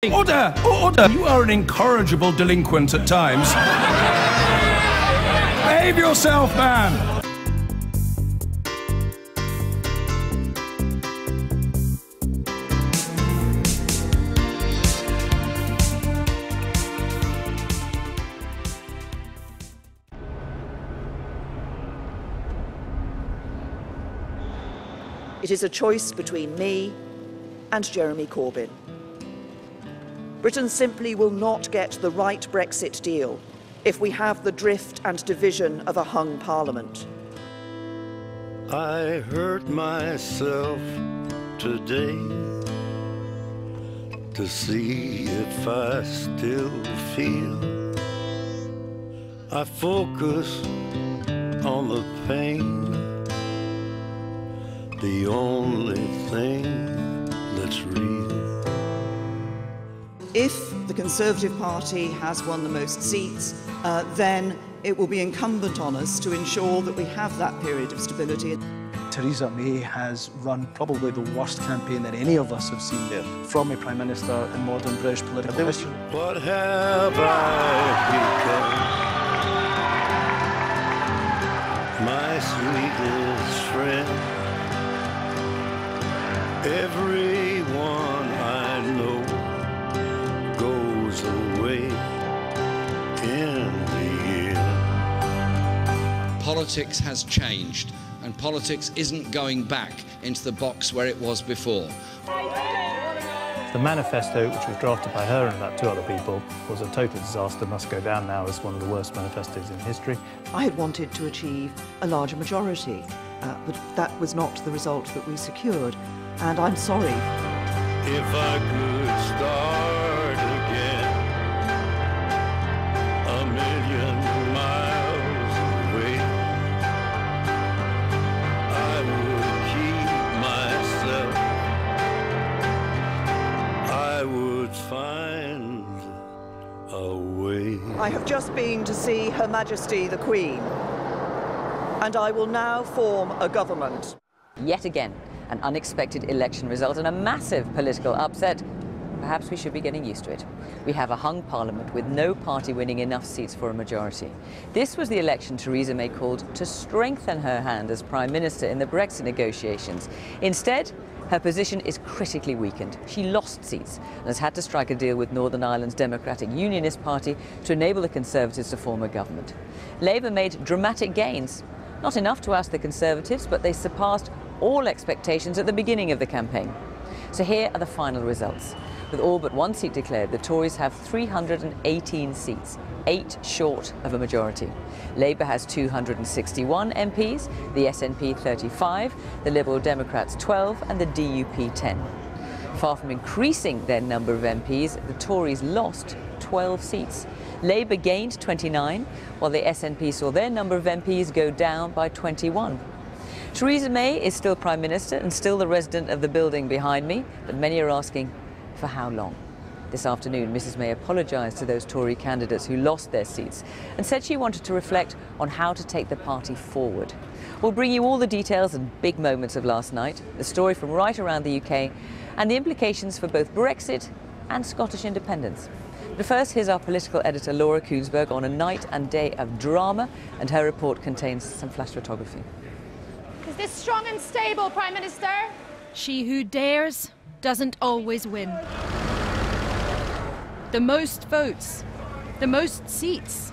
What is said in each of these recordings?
Order! Order! You are an incorrigible delinquent at times. Behave yourself, man! It is a choice between me and Jeremy Corbyn. Britain simply will not get the right Brexit deal if we have the drift and division of a hung parliament. I hurt myself today to see if I still feel. I focus on the pain, the only thing that's real. If the Conservative Party has won the most seats, then it will be incumbent on us to ensure that we have that period of stability. Theresa May has run probably the worst campaign that any of us have seen from a Prime Minister in modern British political history. What have I become? My sweetest friend. Everyone I know goes away in the end. Politics has changed, and politics isn't going back into the box where it was before. The manifesto, which was drafted by her and about 2 other people, was a total disaster, must go down now as one of the worst manifestos in history. I had wanted to achieve a larger majority, but that was not the result that we secured, and I'm sorry. If I could start again, 1,000,000 miles away, I would keep myself, I would find a way. I have just been to see Her Majesty the Queen, and I will now form a government. Yet again, an unexpected election result and a massive political upset. Perhaps we should be getting used to it. We have a hung parliament with no party winning enough seats for a majority. This was the election Theresa May called to strengthen her hand as Prime Minister in the Brexit negotiations. Instead, her position is critically weakened. She lost seats and has had to strike a deal with Northern Ireland's Democratic Unionist Party to enable the Conservatives to form a government. Labour made dramatic gains. Not enough to oust the Conservatives, but they surpassed all expectations at the beginning of the campaign. So here are the final results. With all but 1 seat declared, the Tories have 318 seats, 8 short of a majority. Labour has 261 MPs, the SNP 35, the Liberal Democrats 12 and the DUP 10. Far from increasing their number of MPs, the Tories lost 12 seats. Labour gained 29, while the SNP saw their number of MPs go down by 21. Theresa May is still Prime Minister and still the resident of the building behind me, but many are asking, for how long? This afternoon, Mrs May apologised to those Tory candidates who lost their seats and said she wanted to reflect on how to take the party forward. We'll bring you all the details and big moments of last night, the story from right around the UK, and the implications for both Brexit and Scottish independence. But first, here's our political editor Laura Koonsberg on a night and day of drama, and her report contains some flash photography. Is this strong and stable, Prime Minister? She who dares doesn't always win. The most votes, the most seats.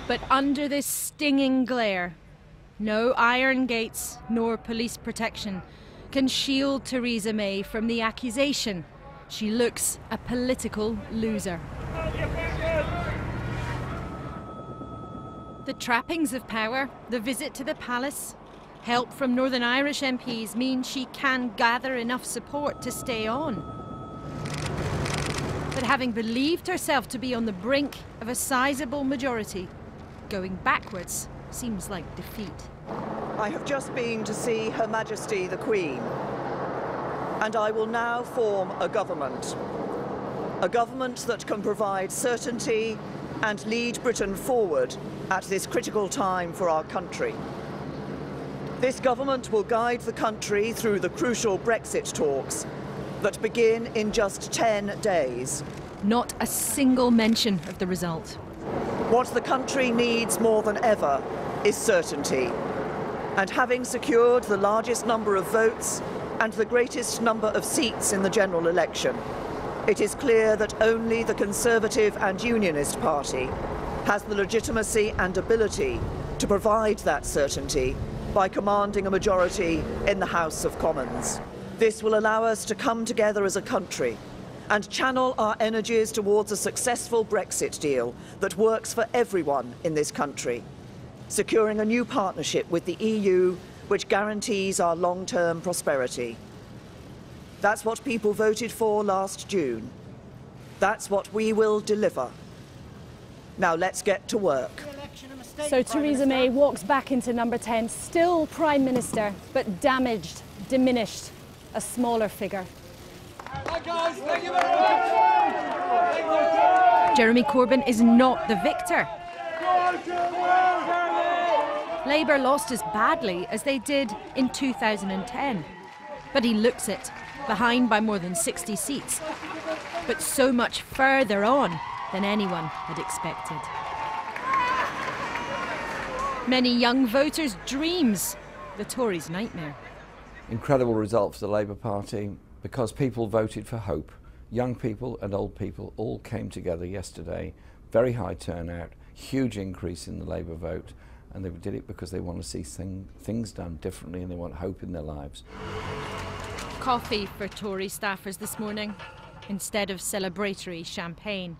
But under this stinging glare, no iron gates nor police protection can shield Theresa May from the accusation she looks a political loser. The trappings of power, the visit to the palace, help from Northern Irish MPs mean she can gather enough support to stay on. But having believed herself to be on the brink of a sizable majority, going backwards seems like defeat. I have just been to see Her Majesty the Queen, and I will now form a government. A government that can provide certainty and lead Britain forward at this critical time for our country. This government will guide the country through the crucial Brexit talks that begin in just 10 days. Not a single mention of the result. What the country needs more than ever is certainty. And having secured the largest number of votes and the greatest number of seats in the general election, it is clear that only the Conservative and Unionist Party has the legitimacy and ability to provide that certainty by commanding a majority in the House of Commons. This will allow us to come together as a country and channel our energies towards a successful Brexit deal that works for everyone in this country, securing a new partnership with the EU which guarantees our long-term prosperity. That's what people voted for last June. That's what we will deliver. Now let's get to work. So Theresa May walks back into number 10, still Prime Minister, but damaged, diminished, a smaller figure. Jeremy Corbyn is not the victor. Labour lost as badly as they did in 2010. But he looks it, behind by more than 60 seats, but so much further on than anyone had expected. Many young voters' dreams, the Tories' nightmare. Incredible result for the Labour Party because people voted for hope. Young people and old people all came together yesterday. Very high turnout, huge increase in the Labour vote, and they did it because they want to see things done differently and they want hope in their lives. Coffee for Tory staffers this morning instead of celebratory champagne.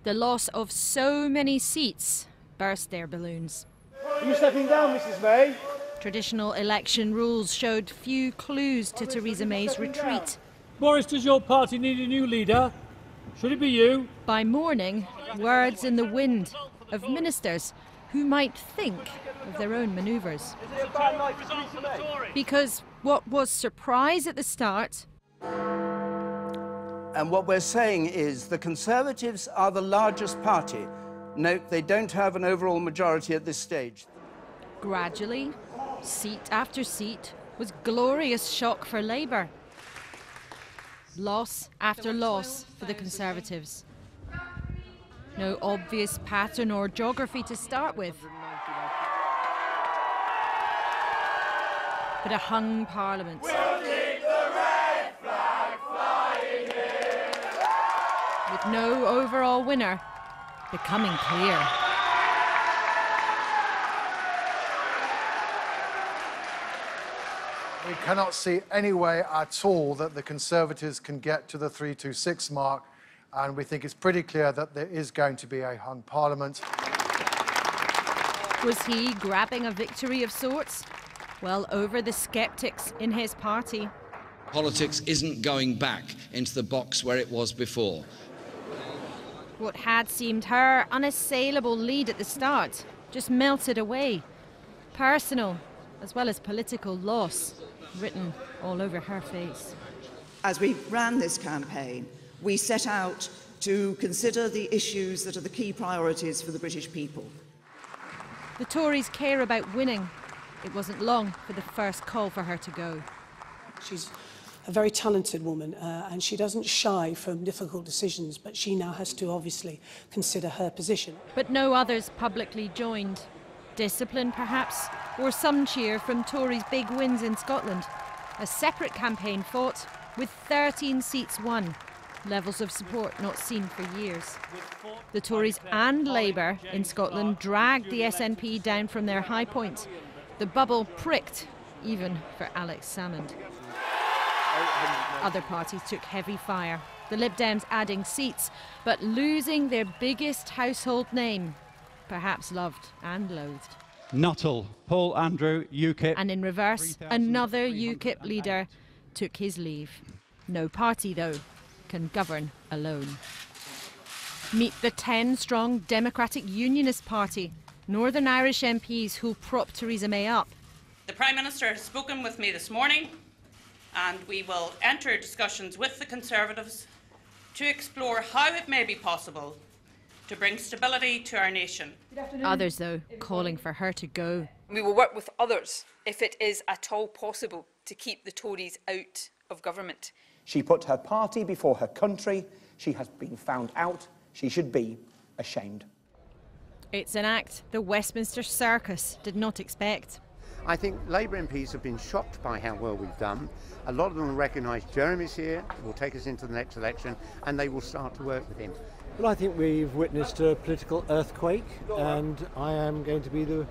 The loss of so many seats burst their balloons. Are you stepping down, Mrs May? Traditional election rules showed few clues to Theresa May's retreat. Boris, does your party need a new leader? Should it be you? By morning, words in the wind of ministers who might think of their own manoeuvres. Because what was surprise at the start... And what we're saying is the Conservatives are the largest party. Note, they don't have an overall majority at this stage. Gradually, seat after seat, was glorious shock for Labour. Loss after loss for the Conservatives. No obvious pattern or geography to start with. But a hung Parliament. We'll keep the red flag flying here. With no overall winner becoming clear. We cannot see any way at all that the Conservatives can get to the 326 mark, and we think it's pretty clear that there is going to be a hung Parliament. Was he grabbing a victory of sorts? Well, over the sceptics in his party. Politics isn't going back into the box where it was before. What had seemed her unassailable lead at the start just melted away. Personal as well as political loss written all over her face. As we ran this campaign, we set out to consider the issues that are the key priorities for the British people. The Tories care about winning. It wasn't long for the first call for her to go. She's a very talented woman and she doesn't shy from difficult decisions, but she now has to obviously consider her position. But no others publicly joined. Discipline, perhaps, or some cheer from Tories' big wins in Scotland. A separate campaign fought with 13 seats won. Levels of support not seen for years. The Tories and Labour in Scotland dragged the SNP down from their high point. The bubble pricked, even for Alex Salmond. Other parties took heavy fire. The Lib Dems adding seats, but losing their biggest household name. Perhaps loved and loathed. Nuttall, Paul Andrew, UKIP. And in reverse, another UKIP leader took his leave. No party, though, can govern alone. Meet the 10-strong Democratic Unionist Party, Northern Irish MPs who'll prop Theresa May up. The Prime Minister has spoken with me this morning, and we will enter discussions with the Conservatives to explore how it may be possible to bring stability to our nation. Others, though, calling for her to go. We will work with others if it is at all possible to keep the Tories out of government. She put her party before her country. She has been found out. She should be ashamed. It's an act the Westminster Circus did not expect. I think Labour MPs have been shocked by how well we've done. A lot of them will recognise Jeremy's here, will take us into the next election, and they will start to work with him. Well, I think we've witnessed a political earthquake, and I am going to be the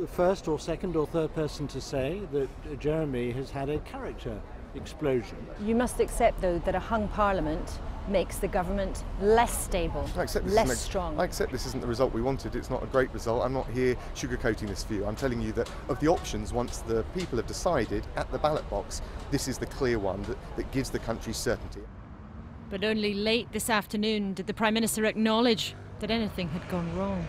first or second or third person to say that Jeremy has had a character explosion. You must accept, though, that a hung parliament makes the government less stable, less strong. I accept this isn't the result we wanted. It's not a great result. I'm not here sugarcoating this for you. I'm telling you that of the options, once the people have decided at the ballot box, this is the clear one that gives the country certainty. But only late this afternoon did the Prime Minister acknowledge that anything had gone wrong.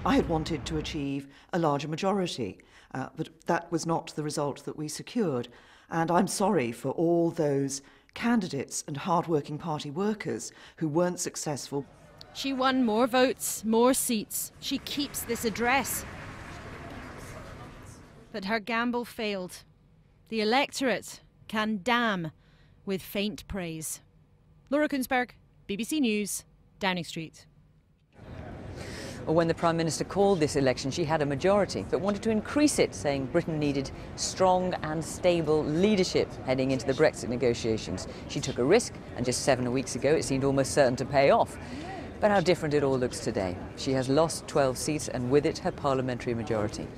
I had wanted to achieve a larger majority, but that was not the result that we secured. And I'm sorry for all those candidates and hard-working party workers who weren't successful. She won more votes, more seats. She keeps this address. But her gamble failed. The electorate can damn with faint praise. Laura Kunsberg, BBC News, Downing Street. When the Prime Minister called this election, she had a majority, but wanted to increase it, saying Britain needed strong and stable leadership heading into the Brexit negotiations. She took a risk, and just 7 weeks ago it seemed almost certain to pay off. But how different it all looks today. She has lost 12 seats and with it her parliamentary majority.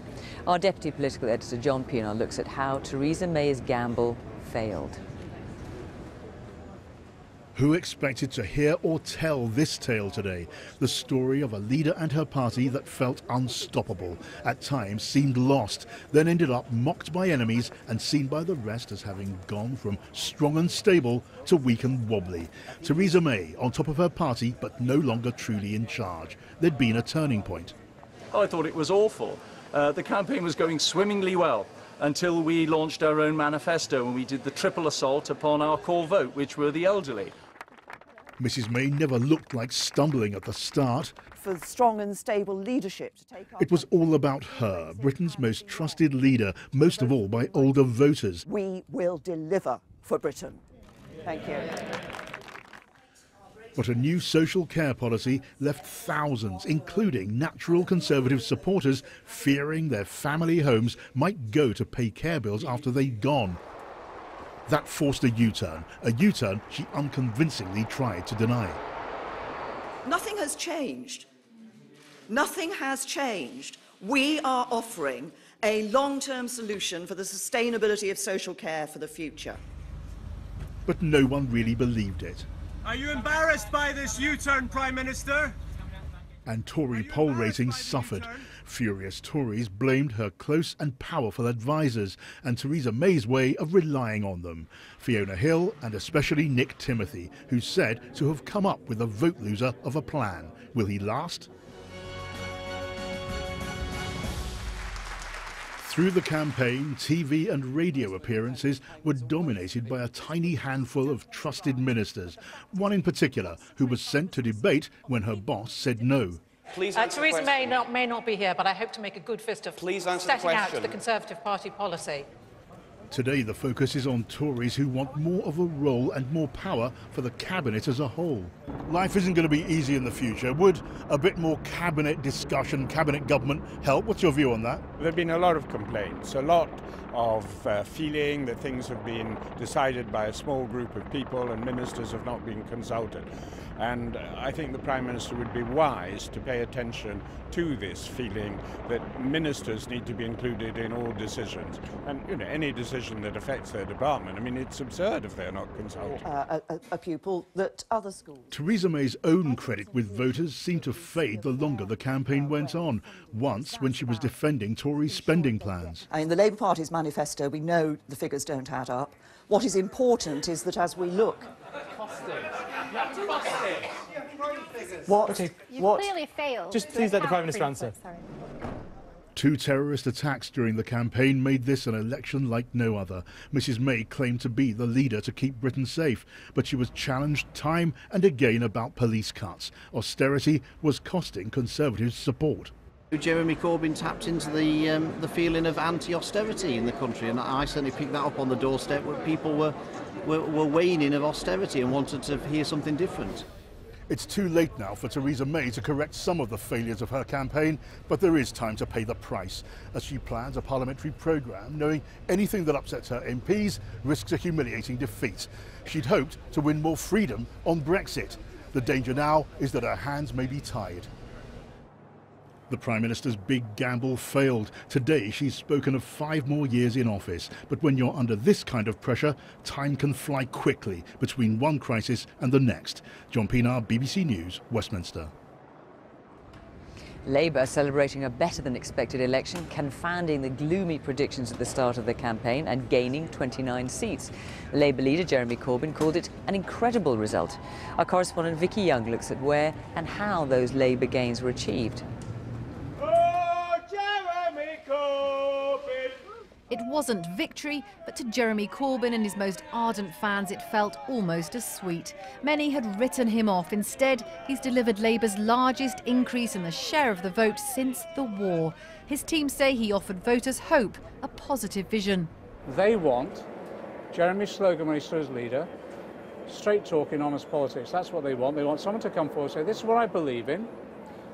Our deputy political editor John Pienaar looks at how Theresa May's gamble failed. Who expected to hear or tell this tale today? The story of a leader and her party that felt unstoppable, at times seemed lost, then ended up mocked by enemies and seen by the rest as having gone from strong and stable to weak and wobbly. Theresa May on top of her party, but no longer truly in charge. There'd been a turning point. I thought it was awful. The campaign was going swimmingly well until we launched our own manifesto and we did the triple assault upon our core vote, which were the elderly. Mrs May never looked like stumbling at the start. For strong and stable leadership to take It was all about her, Britain's most trusted leader, most of all by older voters. We will deliver for Britain. Thank you. But a new social care policy left thousands, including natural Conservative supporters, fearing their family homes might go to pay care bills after they'd gone. That forced a U-turn she unconvincingly tried to deny. Nothing has changed. Nothing has changed. We are offering a long-term solution for the sustainability of social care for the future. But no one really believed it. Are you embarrassed by this U-turn, Prime Minister? And Tory poll ratings suffered. Furious Tories blamed her close and powerful advisers and Theresa May's way of relying on them. Fiona Hill and especially Nick Timothy, who's said to have come up with a vote loser of a plan. Will he last? Through the campaign, TV and radio appearances were dominated by a tiny handful of trusted ministers, one in particular who was sent to debate when her boss said no. Theresa May may not be here, but I hope to make a good fist of setting out the Conservative Party policy. Today the focus is on Tories who want more of a role and more power for the cabinet as a whole. Life isn't going to be easy in the future. Would a bit more cabinet discussion, cabinet government help? What's your view on that? There have been a lot of complaints, a lot of feeling that things have been decided by a small group of people and ministers have not been consulted. And I think the Prime Minister would be wise to pay attention to this feeling that ministers need to be included in all decisions. And, you know, any decision that affects their department, I mean, it's absurd if they're not consulted. A pupil that other schools... Theresa May's own credit with voters seemed to fade the longer the campaign went on, once when she was defending Tory spending plans. In the Labour Party's manifesto, we know the figures don't add up. What is important is that as we look... You clearly failed. Just please let the Prime Minister answer. Two terrorist attacks during the campaign made this an election like no other. Mrs May claimed to be the leader to keep Britain safe, but she was challenged time and again about police cuts. Austerity was costing Conservatives support. Jeremy Corbyn tapped into the feeling of anti-austerity in the country, and I certainly picked that up on the doorstep where people were waning of austerity and wanted to hear something different. It's too late now for Theresa May to correct some of the failures of her campaign, but there is time to pay the price as she plans a parliamentary programme, knowing anything that upsets her MPs risks a humiliating defeat. She'd hoped to win more freedom on Brexit. The danger now is that her hands may be tied. The Prime Minister's big gamble failed. Today she's spoken of 5 more years in office. But when you're under this kind of pressure, time can fly quickly between one crisis and the next. John Pienaar, BBC News, Westminster. Labour celebrating a better-than-expected election, confounding the gloomy predictions at the start of the campaign and gaining 29 seats. Labour leader Jeremy Corbyn called it an incredible result. Our correspondent Vicky Young looks at where and how those Labour gains were achieved. It wasn't victory, but to Jeremy Corbyn and his most ardent fans it felt almost as sweet. Many had written him off. Instead, he's delivered Labour's largest increase in the share of the vote since the war. His team say he offered voters hope, a positive vision. They want Jeremy's slogan when he stood as leader, straight talking, honest politics. That's what they want. They want someone to come forward and say, this is what I believe in,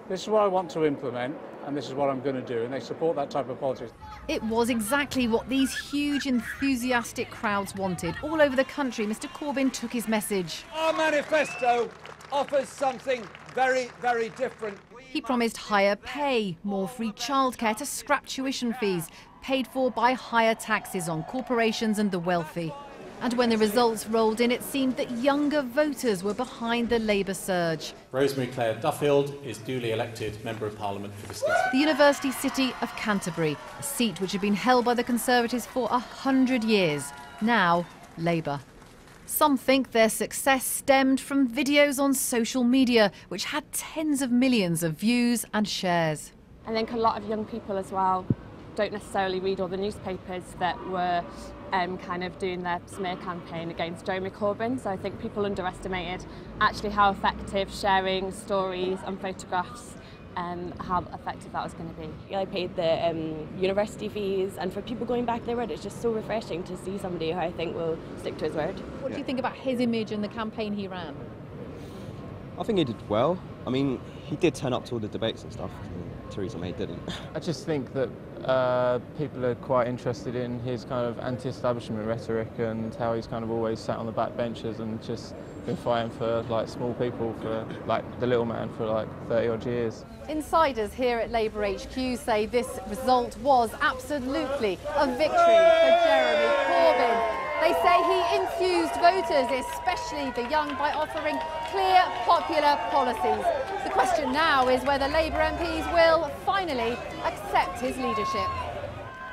this is what I want to implement, and this is what I'm going to do, and they support that type of politics. It was exactly what these huge, enthusiastic crowds wanted. All over the country, Mr Corbyn took his message. Our manifesto offers something very, very different. He promised higher pay, more free childcare to scrap tuition fees, paid for by higher taxes on corporations and the wealthy. And when the results rolled in, it seemed that younger voters were behind the Labour surge. Rosemary Clare Duffield is duly elected Member of Parliament for this district. The university city of Canterbury, a seat which had been held by the Conservatives for 100 years. Now, Labour. Some think their success stemmed from videos on social media, which had tens of millions of views and shares. I think a lot of young people as well don't necessarily read all the newspapers that were kind of doing their smear campaign against Jeremy Corbyn. So I think people underestimated actually how effective sharing stories and photographs, how effective that was going to be. I paid the university fees, and for people going back their word, it's just so refreshing to see somebody who I think will stick to his word. What do you think about his image and the campaign he ran? I think he did well. I mean, he did turn up to all the debates and stuff. Theresa May didn't. I just think that people are quite interested in his kind of anti-establishment rhetoric and how he's kind of always sat on the back benches and just been fighting for like small people, for like the little man, for like 30 odd years. Insiders here at Labour HQ say this result was absolutely a victory for Jeremy Corbyn. They say he enthused voters, especially the young, by offering clear, popular policies. The question now is whether Labour MPs will finally accept his leadership.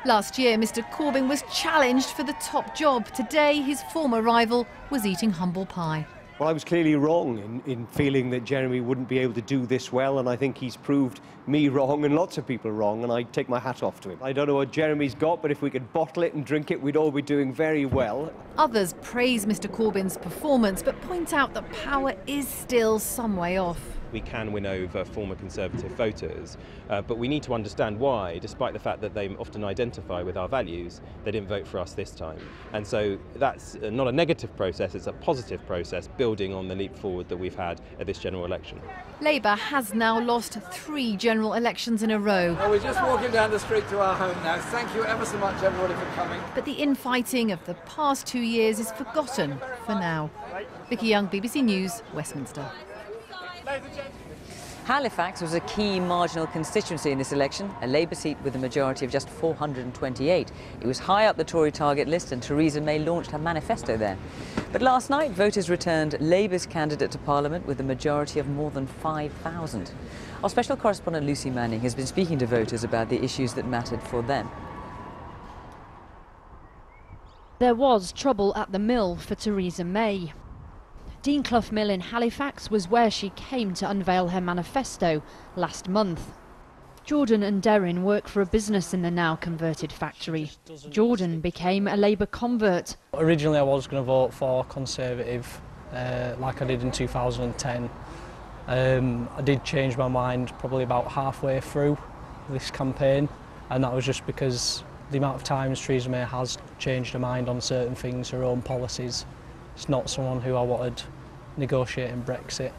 Last year, Mr Corbyn was challenged for the top job. Today, his former rival was eating humble pie. Well, I was clearly wrong in feeling that Jeremy wouldn't be able to do this well, and I think he's proved me wrong and lots of people wrong, and I take my hat off to him. I don't know what Jeremy's got, but if we could bottle it and drink it, we'd all be doing very well. Others praise Mr Corbyn's performance, but point out that power is still some way off. We can win over former Conservative voters, but we need to understand why, despite the fact that they often identify with our values, they didn't vote for us this time. And so that's not a negative process, it's a positive process building on the leap forward that we've had at this general election. Labour has now lost 3 general elections in a row. Well, we're just walking down the street to our home now. Thank you ever so much, everybody, for coming. But the infighting of the past 2 years is forgotten for now. Vicky Young, BBC News, Westminster. Halifax was a key marginal constituency in this election, a Labour seat with a majority of just 428. It was high up the Tory target list and Theresa May launched her manifesto there. But last night, voters returned Labour's candidate to Parliament with a majority of more than 5,000. Our special correspondent Lucy Manning has been speaking to voters about the issues that mattered for them. There was trouble at the mill for Theresa May. Dean Clough Mill in Halifax was where she came to unveil her manifesto last month. Jordan and Derrin work for a business in the now converted factory. Jordan became a Labour convert. Originally I was going to vote for Conservative, like I did in 2010. I did change my mind probably about halfway through, this campaign, and that was just because the amount of times Theresa May has changed her mind on certain things, her own policies. It's not someone who I wanted negotiating Brexit.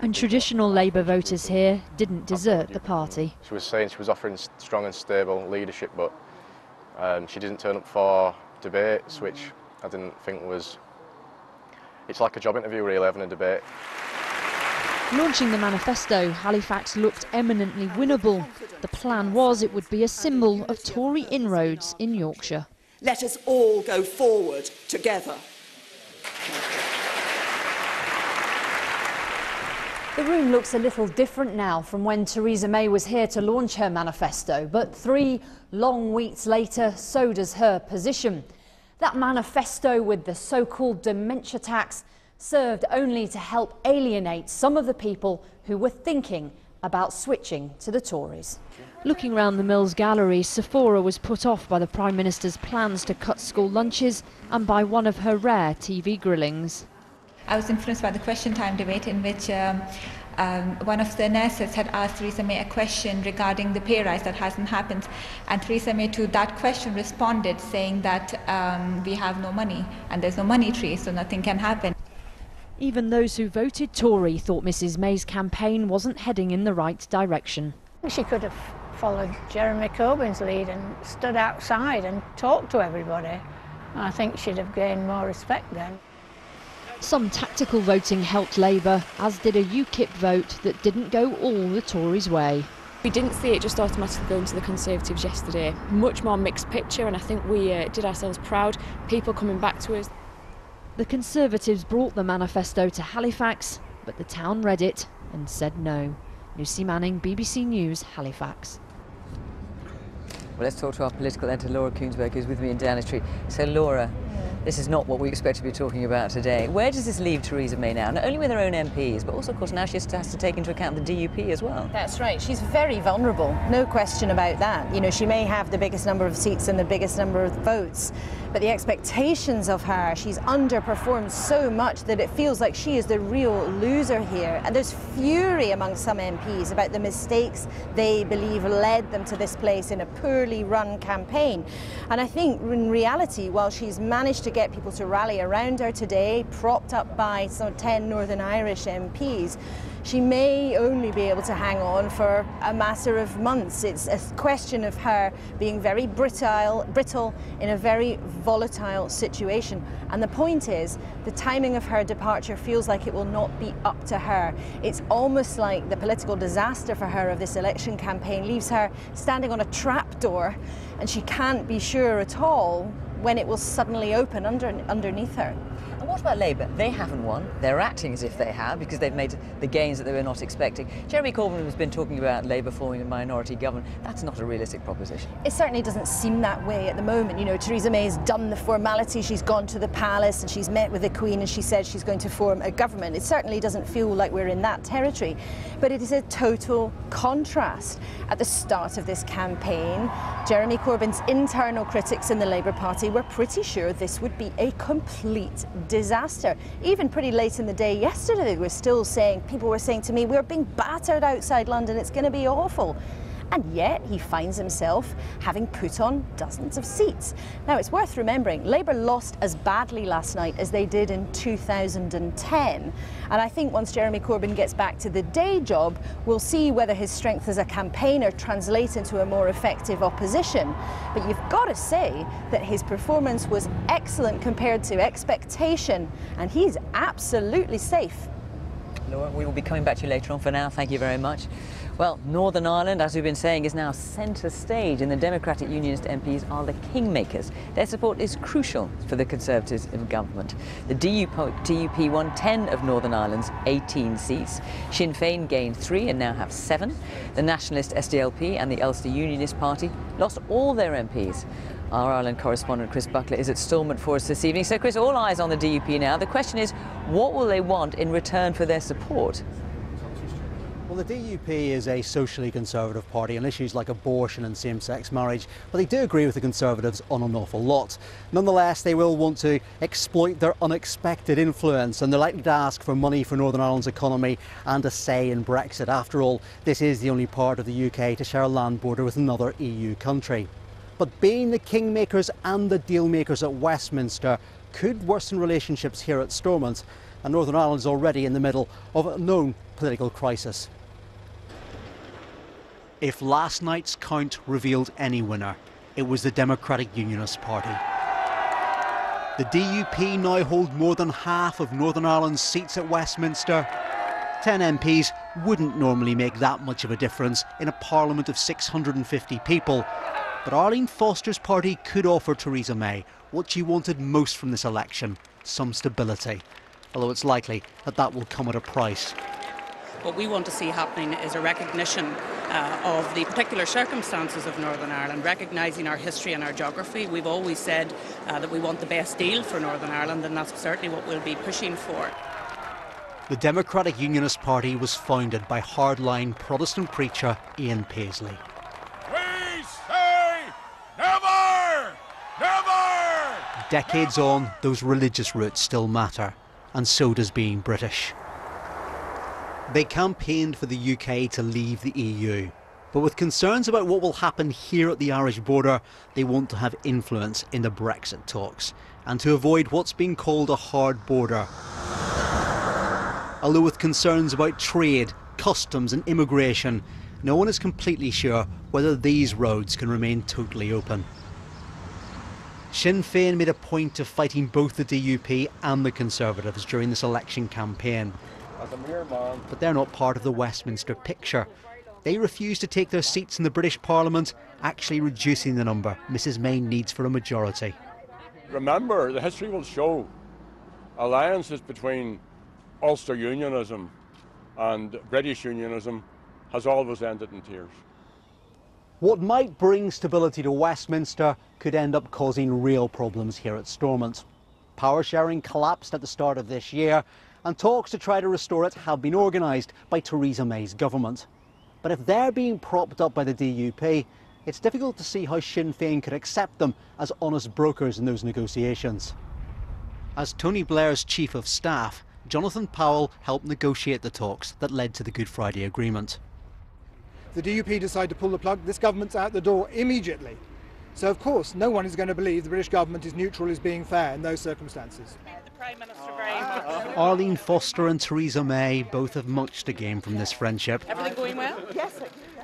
And traditional Labour voters here didn't desert the party. She was saying she was offering strong and stable leadership, but she didn't turn up for debates, which I didn't think was... It's like a job interview, really, having a debate. Launching the manifesto, Halifax looked eminently winnable. The plan was it would be a symbol of Tory inroads in Yorkshire. Let us all go forward together. The room looks a little different now from when Theresa May was here to launch her manifesto, but 3 long weeks later, so does her position. That manifesto with the so-called dementia tax served only to help alienate some of the people who were thinking about switching to the Tories. Looking round the Mills gallery, Sephora was put off by the Prime Minister's plans to cut school lunches and by one of her rare TV grillings. I was influenced by the question time debate in which one of the nurses had asked Theresa May a question regarding the pay rise that hasn't happened, and Theresa May to that question responded saying that we have no money and there's no money tree, so nothing can happen. Even those who voted Tory thought Mrs May's campaign wasn't heading in the right direction. She could have followed Jeremy Corbyn's lead and stood outside and talked to everybody. I think she'd have gained more respect then. Some tactical voting helped Labour, as did a UKIP vote that didn't go all the Tories' way. We didn't see it just automatically going to the Conservatives yesterday. Much more mixed picture, and I think we did ourselves proud. People coming back to us. The Conservatives brought the manifesto to Halifax, but the town read it and said no. Lucy Manning, BBC News, Halifax. Well, let's talk to our political editor, Laura Koonsberg, who's with me in Downing Street. So, Laura, this is not what we expect to be talking about today. Where does this leave Theresa May now? Not only with her own MPs, but also, of course, now she has to take into account the DUP as well. That's right. She's very vulnerable. No question about that. You know, she may have the biggest number of seats and the biggest number of votes, but the expectations of her, she's underperformed so much that it feels like she is the real loser here. And there's fury among some MPs about the mistakes they believe led them to this place in a poorly run campaign. And I think in reality, while she's managed to get people to rally around her today, propped up by some 10 Northern Irish MPs, she may only be able to hang on for a matter of months. It's a question of her being very brittle in a very volatile situation. And the point is, the timing of her departure feels like it will not be up to her. It's almost like the political disaster for her of this election campaign leaves her standing on a trapdoor, and she can't be sure at all when it will suddenly open underneath her. And what about Labour? They haven't won. They're acting as if they have because they've made the gains that they were not expecting. Jeremy Corbyn has been talking about Labour forming a minority government. That's not a realistic proposition. It certainly doesn't seem that way at the moment. You know, Theresa May's done the formality. She's gone to the palace and she's met with the Queen and she said she's going to form a government. It certainly doesn't feel like we're in that territory. But it is a total contrast. At the start of this campaign, Jeremy Corbyn's internal critics in the Labour Party were pretty sure this would be a complete disaster. Even pretty late in the day yesterday, they were still saying, people were saying to me, we're being battered outside London, it's going to be awful. And yet he finds himself having put on dozens of seats. Now, it's worth remembering, Labour lost as badly last night as they did in 2010. And I think once Jeremy Corbyn gets back to the day job, we'll see whether his strength as a campaigner translates into a more effective opposition. But you've got to say that his performance was excellent compared to expectation, and he's absolutely safe. Laura, we will be coming back to you later on. For now, thank you very much. Well, Northern Ireland, as we've been saying, is now centre stage, and the Democratic Unionist MPs are the kingmakers. Their support is crucial for the Conservatives in government. The DUP won 10 of Northern Ireland's 18 seats. Sinn Féin gained 3 and now have 7. The Nationalist SDLP and the Ulster Unionist Party lost all their MPs. Our Ireland correspondent Chris Buckler is at Stormont for us this evening. So, Chris, all eyes on the DUP now. The question is, what will they want in return for their support? Well, the DUP is a socially conservative party on issues like abortion and same-sex marriage, but they do agree with the Conservatives on an awful lot. Nonetheless, they will want to exploit their unexpected influence, and they're likely to ask for money for Northern Ireland's economy and a say in Brexit. After all, this is the only part of the UK to share a land border with another EU country. But being the kingmakers and the dealmakers at Westminster could worsen relationships here at Stormont, and Northern Ireland is already in the middle of a known political crisis. If last night's count revealed any winner, it was the Democratic Unionist Party. The DUP now hold more than half of Northern Ireland's seats at Westminster. 10 MPs wouldn't normally make that much of a difference in a parliament of 650 people. But Arlene Foster's party could offer Theresa May what she wanted most from this election: some stability. Although it's likely that that will come at a price. What we want to see happening is a recognition of the particular circumstances of Northern Ireland, recognising our history and our geography. We've always said that we want the best deal for Northern Ireland, and that's certainly what we'll be pushing for. The Democratic Unionist Party was founded by hardline Protestant preacher Ian Paisley. We say never! Never! Decades on, those religious roots still matter, and so does being British. They campaigned for the UK to leave the EU, but with concerns about what will happen here at the Irish border, they want to have influence in the Brexit talks, and to avoid what's being called a hard border. Although with concerns about trade, customs and immigration, no one is completely sure whether these roads can remain totally open. Sinn Féin made a point of fighting both the DUP and the Conservatives during this election campaign. But they're not part of the Westminster picture. They refuse to take their seats in the British Parliament, actually reducing the number Mrs May needs for a majority. Remember, the history will show alliances between Ulster Unionism and British Unionism has always ended in tears. What might bring stability to Westminster could end up causing real problems here at Stormont. Power sharing collapsed at the start of this year, and talks to try to restore it have been organised by Theresa May's government. But if they're being propped up by the DUP, it's difficult to see how Sinn Féin could accept them as honest brokers in those negotiations. As Tony Blair's Chief of Staff, Jonathan Powell helped negotiate the talks that led to the Good Friday Agreement. The DUP decide to pull the plug, this government's out the door immediately. So of course no one is going to believe the British government is neutral, is being fair in those circumstances. Arlene Foster and Theresa May both have much to gain from this friendship. Everything going well? Yes.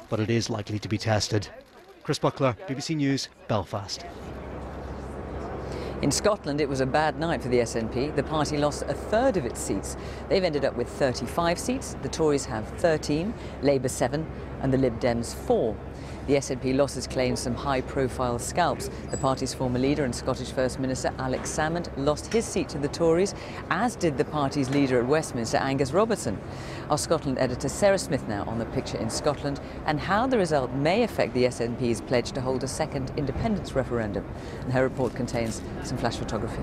But it is likely to be tested. Chris Buckler, BBC News, Belfast. In Scotland, it was a bad night for the SNP. The party lost a third of its seats. They've ended up with 35 seats. The Tories have 13, Labour 7, and the Lib Dems 4. The SNP losses claim some high-profile scalps. The party's former leader and Scottish First Minister Alex Salmond lost his seat to the Tories, as did the party's leader at Westminster, Angus Robertson. Our Scotland editor Sarah Smith now on the picture in Scotland and how the result may affect the SNP's pledge to hold a second independence referendum. And her report contains some flash photography.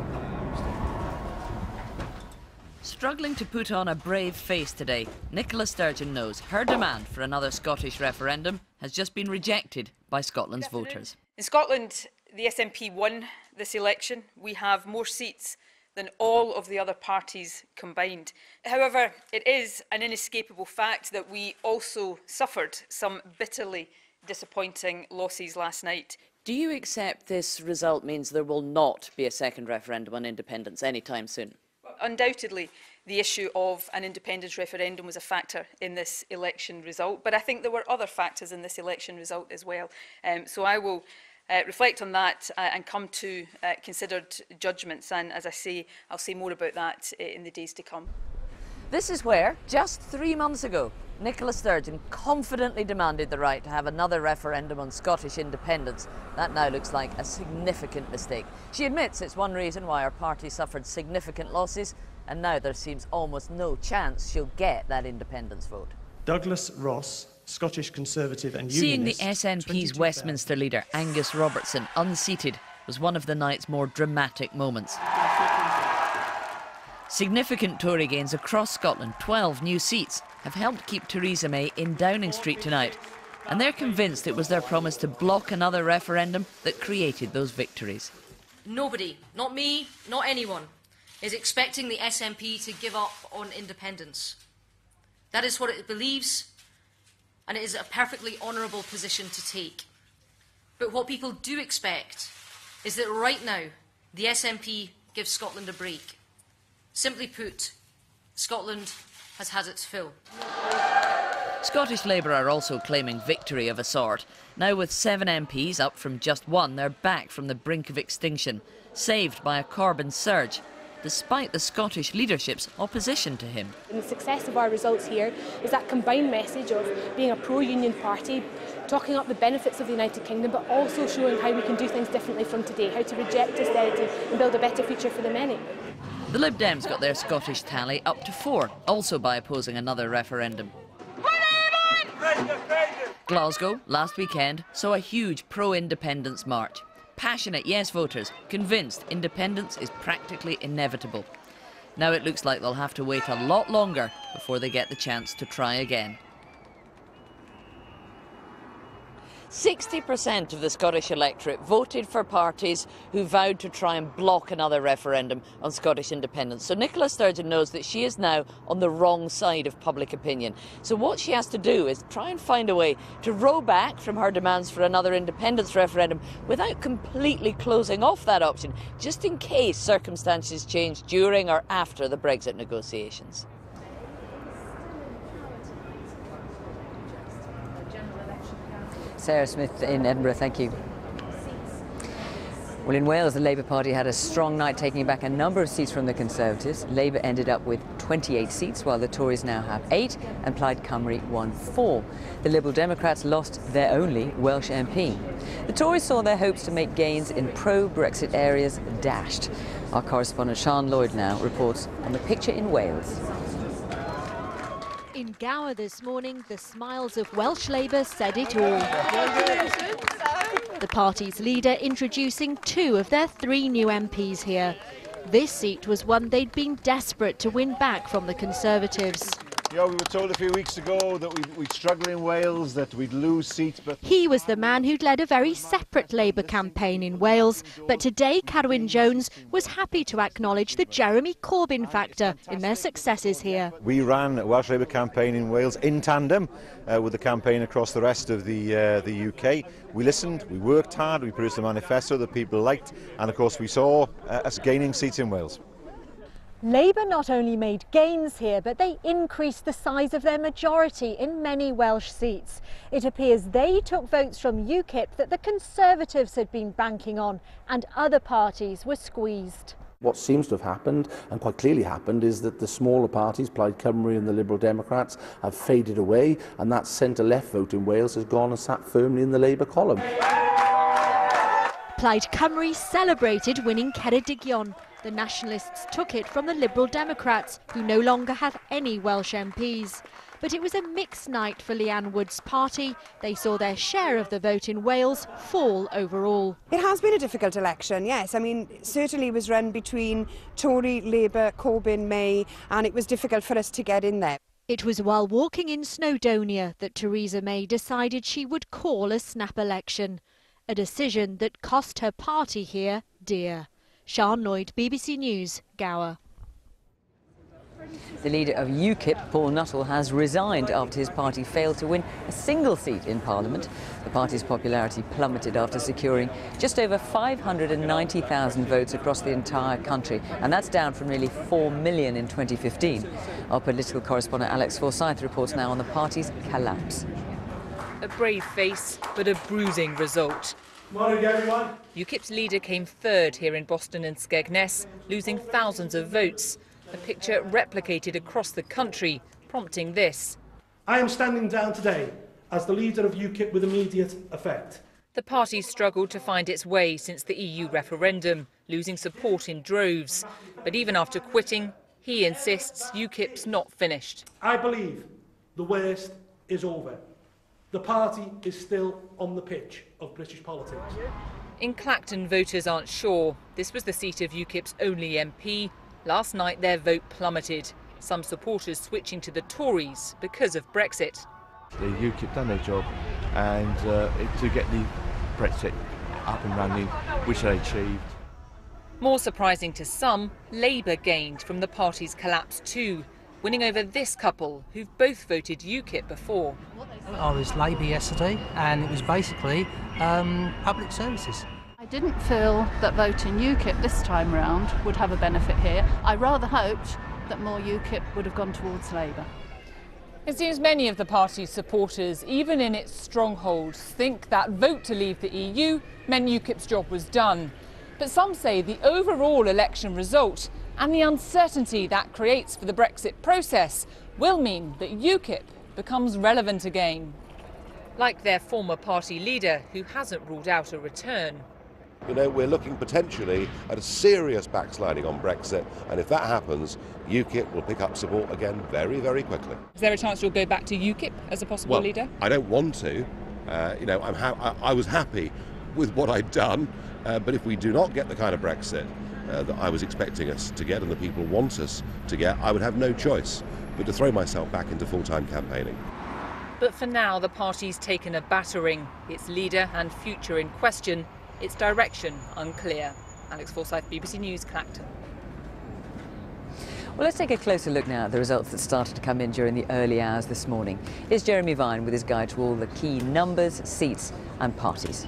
Struggling to put on a brave face today, Nicola Sturgeon knows her demand for another Scottish referendum has just been rejected by Scotland's voters. In Scotland, the SNP won this election. We have more seats than all of the other parties combined. However, it is an inescapable fact that we also suffered some bitterly disappointing losses last night. Do you accept this result means there will not be a second referendum on independence anytime soon? Undoubtedly, the issue of an independence referendum was a factor in this election result, but I think there were other factors in this election result as well. So I will reflect on that and come to considered judgments, and as I say, I'll say more about that in the days to come. This is where, just 3 months ago, Nicola Sturgeon confidently demanded the right to have another referendum on Scottish independence. That now looks like a significant mistake. She admits it's one reason why her party suffered significant losses, and now there seems almost no chance she'll get that independence vote. Douglas Ross, Scottish Conservative and Unionist. Seeing the SNP's Westminster leader, Angus Robertson, unseated was one of the night's more dramatic moments. Significant Tory gains across Scotland, 12 new seats. have helped keep Theresa May in Downing Street tonight, and they're convinced it was their promise to block another referendum that created those victories. Nobody, not me, not anyone, is expecting the SNP to give up on independence. That is what it believes, and it is a perfectly honourable position to take. But what people do expect is that right now the SNP gives Scotland a break. Simply put, Scotland has had its fill. Scottish Labour are also claiming victory of a sort. Now with 7 MPs up from just 1, they're back from the brink of extinction, saved by a Corbyn surge, despite the Scottish leadership's opposition to him. And the success of our results here is that combined message of being a pro-union party, talking up the benefits of the United Kingdom, but also showing how we can do things differently from today, how to reject austerity and build a better future for the many. The Lib Dems got their Scottish tally up to 4, also by opposing another referendum. Glasgow, last weekend, saw a huge pro-independence march. Passionate yes voters convinced independence is practically inevitable. Now it looks like they'll have to wait a lot longer before they get the chance to try again. 60% of the Scottish electorate voted for parties who vowed to try and block another referendum on Scottish independence. So Nicola Sturgeon knows that she is now on the wrong side of public opinion. So what she has to do is try and find a way to row back from her demands for another independence referendum without completely closing off that option, just in case circumstances change during or after the Brexit negotiations. Sarah Smith in Edinburgh, thank you. Well, in Wales, the Labour Party had a strong night, taking back a number of seats from the Conservatives. Labour ended up with 28 seats, while the Tories now have 8, and Plaid Cymru won 4. The Liberal Democrats lost their only Welsh MP. The Tories saw their hopes to make gains in pro-Brexit areas dashed. Our correspondent Sian Lloyd now reports on the picture in Wales. In Gower this morning, the smiles of Welsh Labour said it all. The party's leader introducing 2 of their 3 new MPs here. This seat was one they'd been desperate to win back from the Conservatives. You know, we were told a few weeks ago that we'd struggle in Wales, that we'd lose seats, but... He was the man who'd led a very separate Labour campaign in Wales, but today Carwyn Jones was happy to acknowledge the Jeremy Corbyn factor in their successes here. We ran a Welsh Labour campaign in Wales in tandem with the campaign across the rest of the UK. We listened, we worked hard, we produced a manifesto that people liked, and of course we saw us gaining seats in Wales. Labour not only made gains here, but they increased the size of their majority in many Welsh seats. It appears they took votes from UKIP that the Conservatives had been banking on, and other parties were squeezed. What seems to have happened, and quite clearly happened, is that the smaller parties, Plaid Cymru and the Liberal Democrats, have faded away, and that centre-left vote in Wales has gone and sat firmly in the Labour column. Plaid Cymru celebrated winning Ceredigion. The Nationalists took it from the Liberal Democrats, who no longer have any Welsh MPs. But it was a mixed night for Leanne Wood's party. They saw their share of the vote in Wales fall overall. It has been a difficult election, yes. I mean, certainly it was run between Tory, Labour, Corbyn, May, and it was difficult for us to get in there. It was while walking in Snowdonia that Theresa May decided she would call a snap election, a decision that cost her party here dear. Sian Lloyd, BBC News, Gower. The leader of UKIP, Paul Nuttall, has resigned after his party failed to win a single seat in Parliament. The party's popularity plummeted after securing just over 590,000 votes across the entire country, and that's down from nearly 4 million in 2015. Our political correspondent Alex Forsyth reports now on the party's collapse. A brave face, but a bruising result. Morning, everyone. UKIP's leader came third here in Boston and Skegness, losing thousands of votes. A picture replicated across the country, prompting this. I am standing down today as the leader of UKIP with immediate effect. The party struggled to find its way since the EU referendum, losing support in droves. But even after quitting, he insists UKIP's not finished. I believe the worst is over. The party is still on the pitch of British politics. In Clacton, voters aren't sure. This was the seat of UKIP's only MP. Last night, their vote plummeted. some supporters switching to the Tories because of Brexit. The UKIP done their job, and to get the Brexit up and running, which they achieved. More surprising to some, Labour gained from the party's collapse too, winning over this couple who've both voted UKIP before. I was Labour yesterday, and it was basically public services. I didn't feel that voting UKIP this time round would have a benefit here. I rather hoped that more UKIP would have gone towards Labour. It seems many of the party's supporters, even in its strongholds, think that vote to leave the EU meant UKIP's job was done. But some say the overall election result and the uncertainty that creates for the Brexit process will mean that UKIP becomes relevant again. Like their former party leader, who hasn't ruled out a return. You know, we're looking potentially at a serious backsliding on Brexit, and if that happens, UKIP will pick up support again very, very quickly. Is there a chance you'll go back to UKIP as a possible leader? I don't want to. You know, I was happy with what I'd done, but if we do not get the kind of Brexit that I was expecting us to get and the people want us to get, I would have no choice but to throw myself back into full-time campaigning. But for now, the party's taken a battering. Its leader and future in question, its direction unclear. Alex Forsyth, BBC News, Clacton. Well, let's take a closer look now at the results that started to come in during the early hours this morning. Here's Jeremy Vine with his guide to all the key numbers, seats and parties.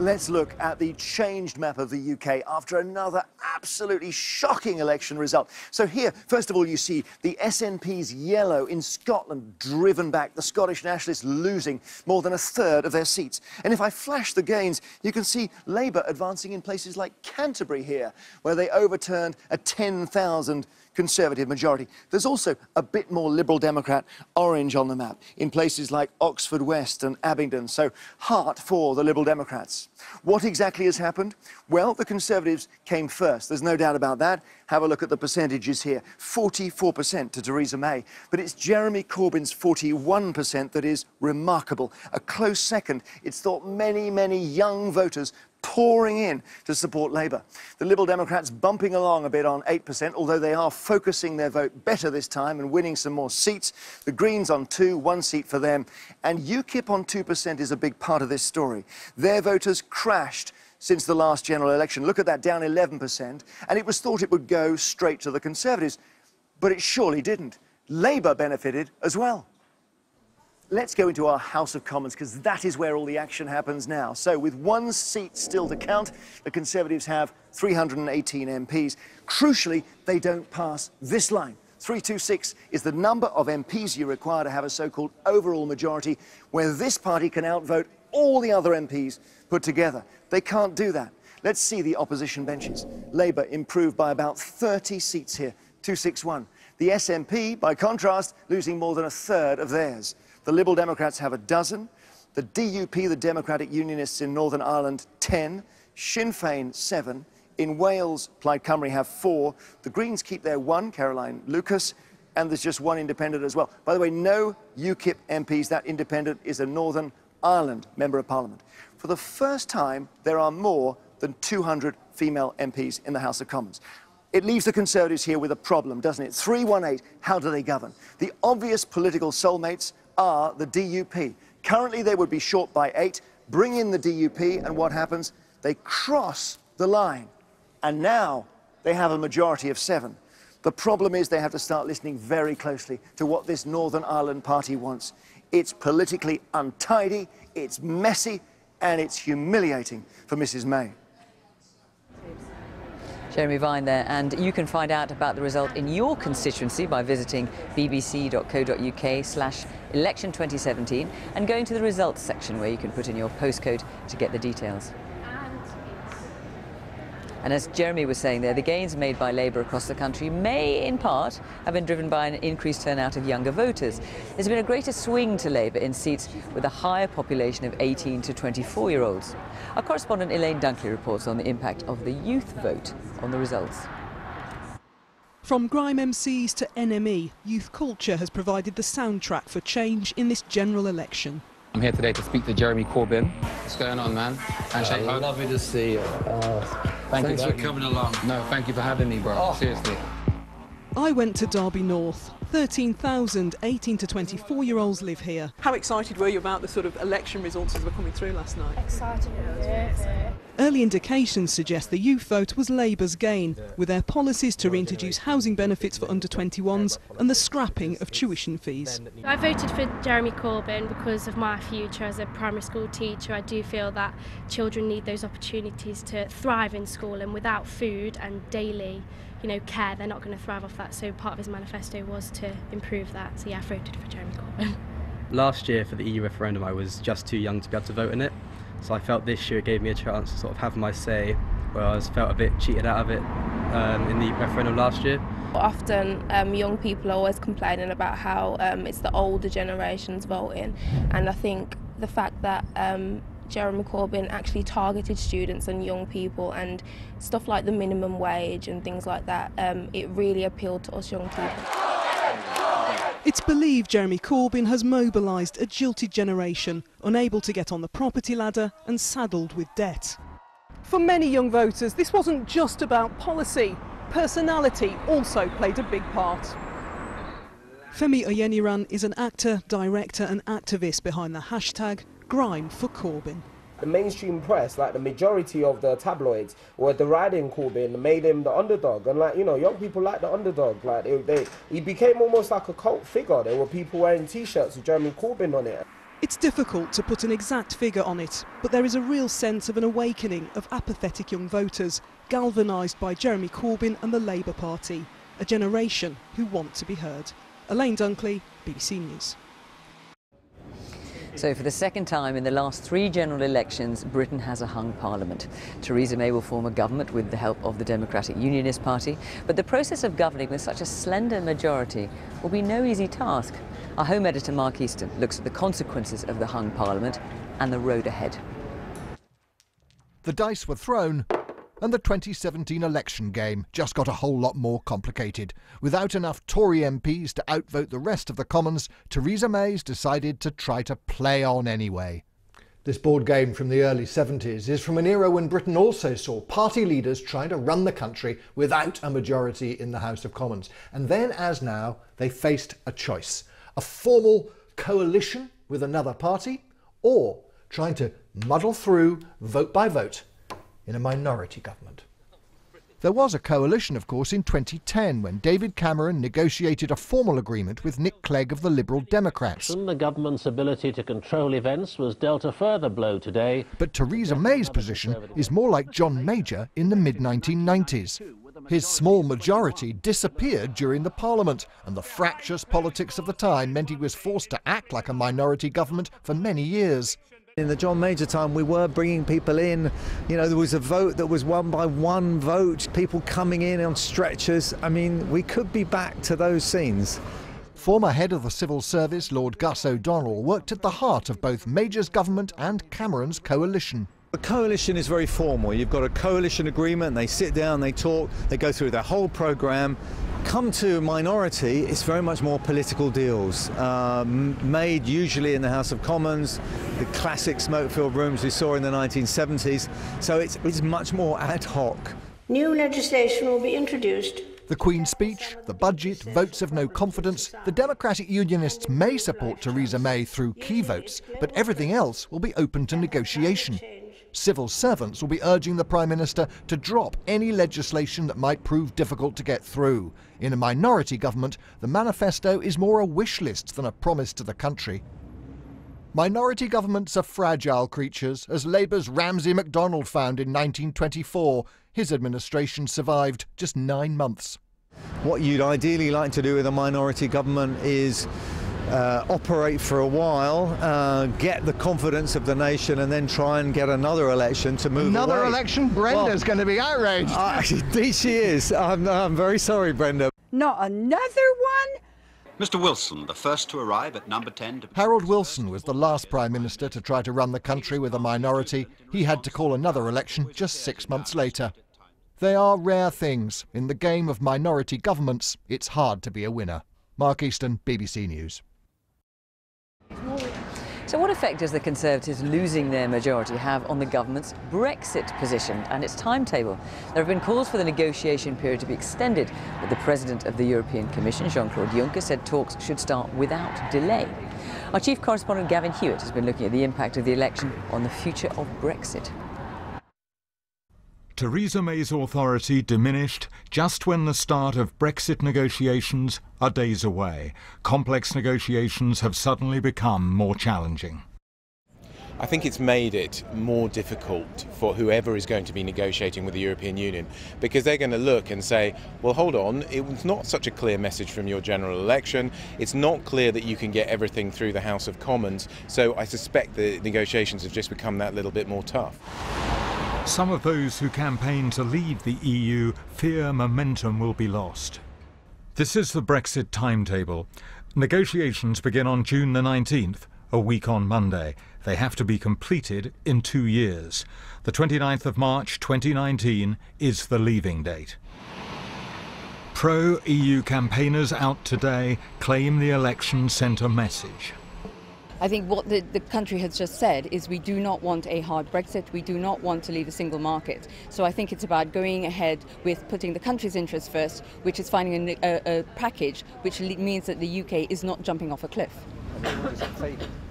Let's look at the changed map of the UK after another absolutely shocking election result. So here, first of all, you see the SNP's yellow in Scotland driven back, the Scottish Nationalists losing more than a third of their seats. And if I flash the gains, you can see Labour advancing in places like Canterbury here, where they overturned a 10,000 Conservative majority. There's also a bit more Liberal Democrat orange on the map in places like Oxford West and Abingdon, so heart for the Liberal Democrats. What exactly has happened? Well, the Conservatives came first, there's no doubt about that. Have a look at the percentages here, 44% to Theresa May, but it's Jeremy Corbyn's 41% that is remarkable. A close second, it's thought many, many young voters pouring in to support Labour. The Liberal Democrats bumping along a bit on 8%, although they are focusing their vote better this time and winning some more seats. The Greens on 2, 1 seat for them. And UKIP on 2% is a big part of this story. Their voters crashed since the last general election. Look at that, down 11%. And it was thought it would go straight to the Conservatives, but it surely didn't. Labour benefited as well. Let's go into our House of Commons, because that is where all the action happens now. So with 1 seat still to count, the Conservatives have 318 MPs. Crucially, they don't pass this line. 326 is the number of MPs you require to have a so-called overall majority, where this party can outvote all the other MPs put together. They can't do that. Let's see the opposition benches. Labour improved by about 30 seats here, 261. The SNP, by contrast, losing more than a third of theirs. The Liberal Democrats have a dozen. The DUP, the Democratic Unionists in Northern Ireland, 10. Sinn Féin, 7. In Wales, Plaid Cymru have 4. The Greens keep their 1, Caroline Lucas, and there's just 1 independent as well. By the way, no UKIP MPs. That independent is a Northern Ireland Member of Parliament. For the first time, there are more than 200 female MPs in the House of Commons. It leaves the Conservatives here with a problem, doesn't it? 318, how do they govern? The obvious political soulmates are the DUP. Currently, they would be short by 8. Bring in the DUP, and what happens? They cross the line. And now they have a majority of 7. The problem is they have to start listening very closely to what this Northern Ireland party wants. It's politically untidy, it's messy, and it's humiliating for Mrs May. Jeremy Vine there, and you can find out about the result in your constituency by visiting bbc.co.uk/election2017 and going to the results section where you can put in your postcode to get the details. And as Jeremy was saying there, the gains made by Labour across the country may, in part, have been driven by an increased turnout of younger voters. There's been a greater swing to Labour in seats with a higher population of 18 to 24-year-olds. Our correspondent Elaine Dunkley reports on the impact of the youth vote on the results. From grime MCs to NME, youth culture has provided the soundtrack for change in this general election. I'm here today to speak to Jeremy Corbyn. What's going on, man? Handshake hug. Lovely to see you. Thanks for coming along. No, thank you for having me, bro. Seriously. I went to Derby North. 13,000 18 to 24-year-olds live here. How excited were you about the sort of election results as they were coming through last night? Excited. Early indications suggest the youth vote was Labour's gain, with their policies to reintroduce housing benefits for under-21s and the scrapping of tuition fees. I voted for Jeremy Corbyn because of my future as a primary school teacher. I do feel that children need those opportunities to thrive in school, and without food and daily care, they're not going to thrive off that. So part of his manifesto was to improve that. So yeah, I voted for Jeremy Corbyn. Last year for the EU referendum I was just too young to be able to vote in it, so I felt this year it gave me a chance to sort of have my say, whereas I felt a bit cheated out of it in the referendum last year. Often young people are always complaining about how it's the older generations voting, and I think the fact that Jeremy Corbyn actually targeted students and young people and stuff like the minimum wage and things like that, it really appealed to us young people. It's believed Jeremy Corbyn has mobilised a jilted generation, unable to get on the property ladder and saddled with debt. For many young voters, this wasn't just about policy. Personality also played a big part. Femi Oyeniran is an actor, director and activist behind the hashtag Grime for Corbyn. The mainstream press, like the majority of the tabloids, were deriding Corbyn and made him the underdog. And young people like the underdog. He became almost like a cult figure. There were people wearing T-shirts with Jeremy Corbyn on it. It's difficult to put an exact figure on it, but there is a real sense of an awakening of apathetic young voters, galvanised by Jeremy Corbyn and the Labour Party, a generation who want to be heard. Elaine Dunkley, BBC News. So for the second time in the last 3 general elections, Britain has a hung parliament. Theresa May will form a government with the help of the Democratic Unionist Party, but the process of governing with such a slender majority will be no easy task. Our home editor Mark Easton looks at the consequences of the hung parliament and the road ahead. The dice were thrown, and the 2017 election game just got a whole lot more complicated. Without enough Tory MPs to outvote the rest of the Commons, Theresa May's decided to try to play on anyway. This board game from the early 70s is from an era when Britain also saw party leaders trying to run the country without a majority in the House of Commons. And then, as now, they faced a choice: a formal coalition with another party, or trying to muddle through vote by vote in a minority government. There was a coalition, of course, in 2010 when David Cameron negotiated a formal agreement with Nick Clegg of the Liberal Democrats. The government's ability to control events was dealt a further blow today. But Theresa May's position is more like John Major in the mid-1990s. His small majority disappeared during the Parliament, and the fractious politics of the time meant he was forced to act like a minority government for many years. In the John Major time, we were bringing people in. There was a vote that was won by one vote, people coming in on stretchers. I mean, we could be back to those scenes. Former head of the civil service, Lord Gus O'Donnell, worked at the heart of both Major's government and Cameron's coalition. The coalition is very formal. You've got a coalition agreement, they sit down, they talk, they go through their whole programme. Come to minority, it's very much more political deals, made usually in the House of Commons, the classic smoke-filled rooms we saw in the 1970s, so it's much more ad hoc. New legislation will be introduced. The Queen's speech, the budget, votes of no confidence. The Democratic Unionists may support Theresa May through key votes, but everything else will be open to negotiation. Civil servants will be urging the Prime Minister to drop any legislation that might prove difficult to get through. In a minority government, the manifesto is more a wish list than a promise to the country. Minority governments are fragile creatures, as Labour's Ramsay MacDonald found in 1924. His administration survived just 9 months. What you'd ideally like to do with a minority government is operate for a while, get the confidence of the nation, and then try and get another election to move Another away. election? Brenda's going to be outraged. Indeed she is. I'm very sorry, Brenda. Not another one? Mr Wilson, the first to arrive at number 10. Harold Wilson was the last Prime Minister to try to run the country with a minority. He had to call another election just 6 months later. They are rare things. In the game of minority governments, it's hard to be a winner. Mark Easton, BBC News. So what effect does the Conservatives losing their majority have on the government's Brexit position and its timetable? There have been calls for the negotiation period to be extended, but the President of the European Commission, Jean-Claude Juncker, said talks should start without delay. Our chief correspondent Gavin Hewitt has been looking at the impact of the election on the future of Brexit. Theresa May's authority diminished just when the start of Brexit negotiations are days away. Complex negotiations have suddenly become more challenging. I think it's made it more difficult for whoever is going to be negotiating with the European Union, because they're going to look and say, well, hold on, it was not such a clear message from your general election. It's not clear that you can get everything through the House of Commons. So I suspect the negotiations have just become that little bit more tough. Some of those who campaign to leave the EU fear momentum will be lost. This is the Brexit timetable. Negotiations begin on June the 19th, a week on Monday. They have to be completed in 2 years. The 29th of March 2019 is the leaving date. Pro-EU campaigners out today claim the election sent a message. I think what the country has just said is we do not want a hard Brexit, we do not want to leave the single market. So I think it's about going ahead with putting the country's interests first, which is finding a package which means that the UK is not jumping off a cliff.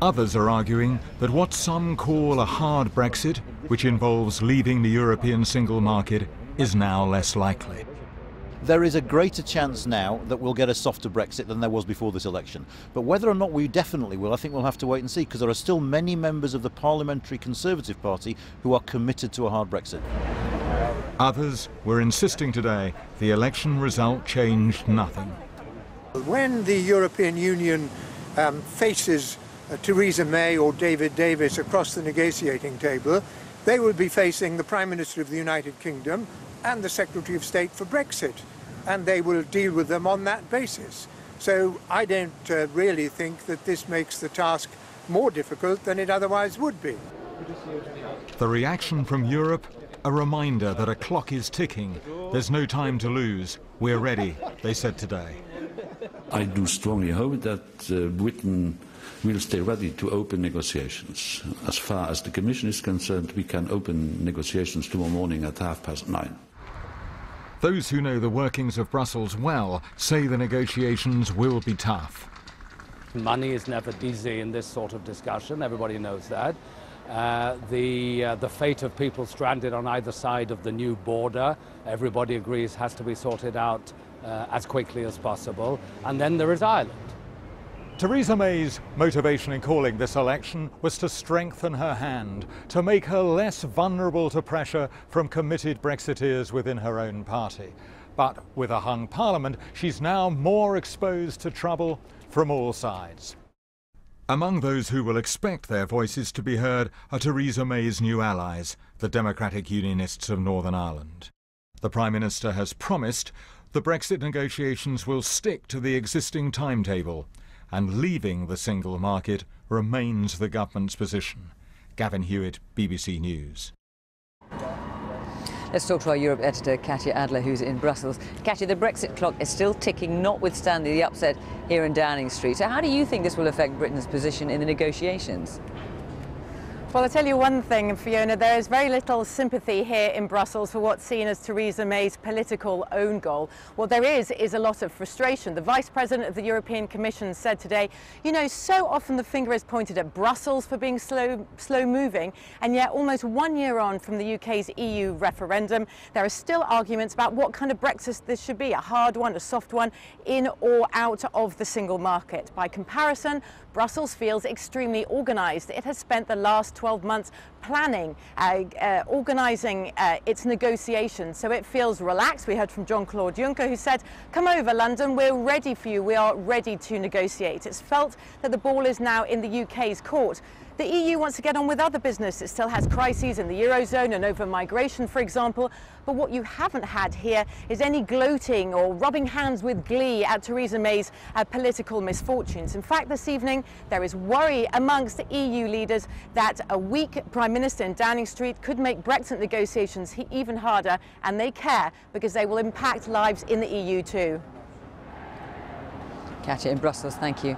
Others are arguing that what some call a hard Brexit, which involves leaving the European single market, is now less likely. There is a greater chance now that we'll get a softer Brexit than there was before this election. But whether or not we definitely will, I think we'll have to wait and see, because there are still many members of the Parliamentary Conservative Party who are committed to a hard Brexit. Others were insisting today the election result changed nothing. When the European Union faces Theresa May or David Davis across the negotiating table, they will be facing the Prime Minister of the United Kingdom and the Secretary of State for Brexit, and they will deal with them on that basis. So I don't really think that this makes the task more difficult than it otherwise would be. The reaction from Europe, a reminder that a clock is ticking. There's no time to lose. We're ready, they said today. I do strongly hope that Britain will stay ready to open negotiations. As far as the Commission is concerned, we can open negotiations tomorrow morning at 9:30. Those who know the workings of Brussels well say the negotiations will be tough. Money is never easy in this sort of discussion, everybody knows that. The fate of people stranded on either side of the new border, everybody agrees has to be sorted out as quickly as possible. And then there is Ireland. Theresa May's motivation in calling this election was to strengthen her hand, to make her less vulnerable to pressure from committed Brexiteers within her own party. But with a hung parliament, she's now more exposed to trouble from all sides. Among those who will expect their voices to be heard are Theresa May's new allies, the Democratic Unionists of Northern Ireland. The Prime Minister has promised the Brexit negotiations will stick to the existing timetable, and leaving the single market remains the government's position. Gavin Hewitt, BBC News. Let's talk to our Europe editor, Katya Adler, who's in Brussels. Katya, the Brexit clock is still ticking, notwithstanding the upset here in Downing Street. So how do you think this will affect Britain's position in the negotiations? Well, I'll tell you one thing, Fiona, there is very little sympathy here in Brussels for what's seen as Theresa May's political own goal. What there is a lot of frustration. The Vice President of the European Commission said today, you know, so often the finger is pointed at Brussels for being slow moving, and yet almost 1 year on from the UK's EU referendum, there are still arguments about what kind of Brexit this should be, a hard one, a soft one, in or out of the single market. By comparison, Brussels feels extremely organised. It has spent the last 12 months planning, organising its negotiations, so it feels relaxed. We heard from Jean-Claude Juncker, who said, come over London, we're ready for you, we are ready to negotiate. It's felt that the ball is now in the UK's court. The EU wants to get on with other business. It still has crises in the Eurozone and over migration, for example. But what you haven't had here is any gloating or rubbing hands with glee at Theresa May's political misfortunes. In fact, this evening, there is worry amongst EU leaders that a weak Prime Minister in Downing Street could make Brexit negotiations even harder, and they care because they will impact lives in the EU too. Katya in Brussels, thank you.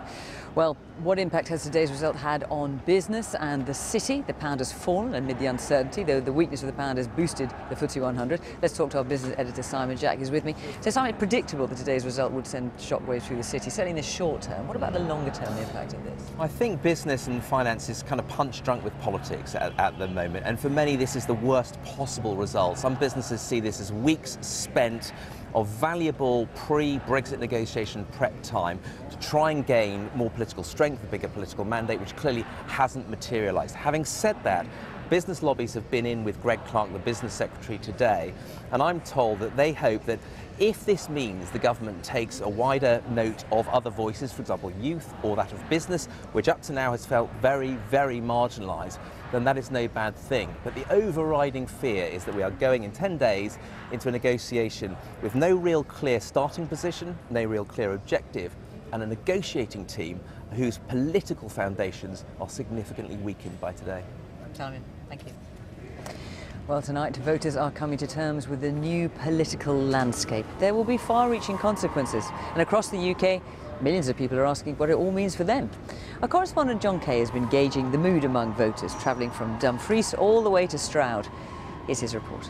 Well, What impact has today's result had on business and the city? The pound has fallen amid the uncertainty, though the weakness of the pound has boosted the FTSE 100. Let's talk to our business editor, Simon Jack, who's with me. So, Simon, it's predictable that today's result would send shockwaves through the city, certainly in the short term. What about the longer term impact of this? I think business and finance is kind of punch drunk with politics at the moment, and for many this is the worst possible result. Some businesses see this as weeks spent of valuable pre-Brexit negotiation prep time to try and gain more political strength, a bigger political mandate, which clearly hasn't materialised. Having said that, business lobbies have been in with Greg Clark, the business secretary, today, and I'm told that they hope that if this means the government takes a wider note of other voices, for example youth or that of business, which up to now has felt very, very marginalised, then that is no bad thing. But the overriding fear is that we are going in 10 days into a negotiation with no real clear starting position, no real clear objective, and a negotiating team whose political foundations are significantly weakened by today. Simon, thank you. Well, tonight voters are coming to terms with the new political landscape. There will be far-reaching consequences, and across the UK, millions of people are asking what it all means for them. Our correspondent John Kay has been gauging the mood among voters, travelling from Dumfries all the way to Stroud. Here's his report.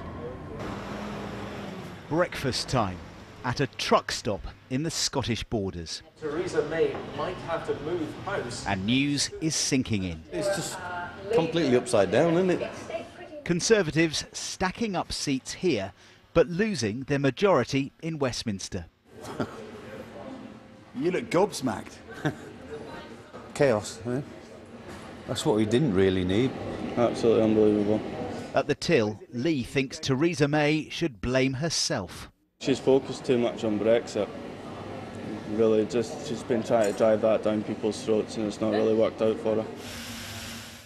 Breakfast time at a truck stop in the Scottish borders. Theresa May might have to move house. And news is sinking in. It's just completely upside down, isn't it? Conservatives stacking up seats here, but losing their majority in Westminster. You look gobsmacked. Chaos, eh? That's what we didn't really need. Absolutely unbelievable. At the till, Lee thinks Theresa May should blame herself. She's focused too much on Brexit. Really, she's been trying to drive that down people's throats and it's not really worked out for her.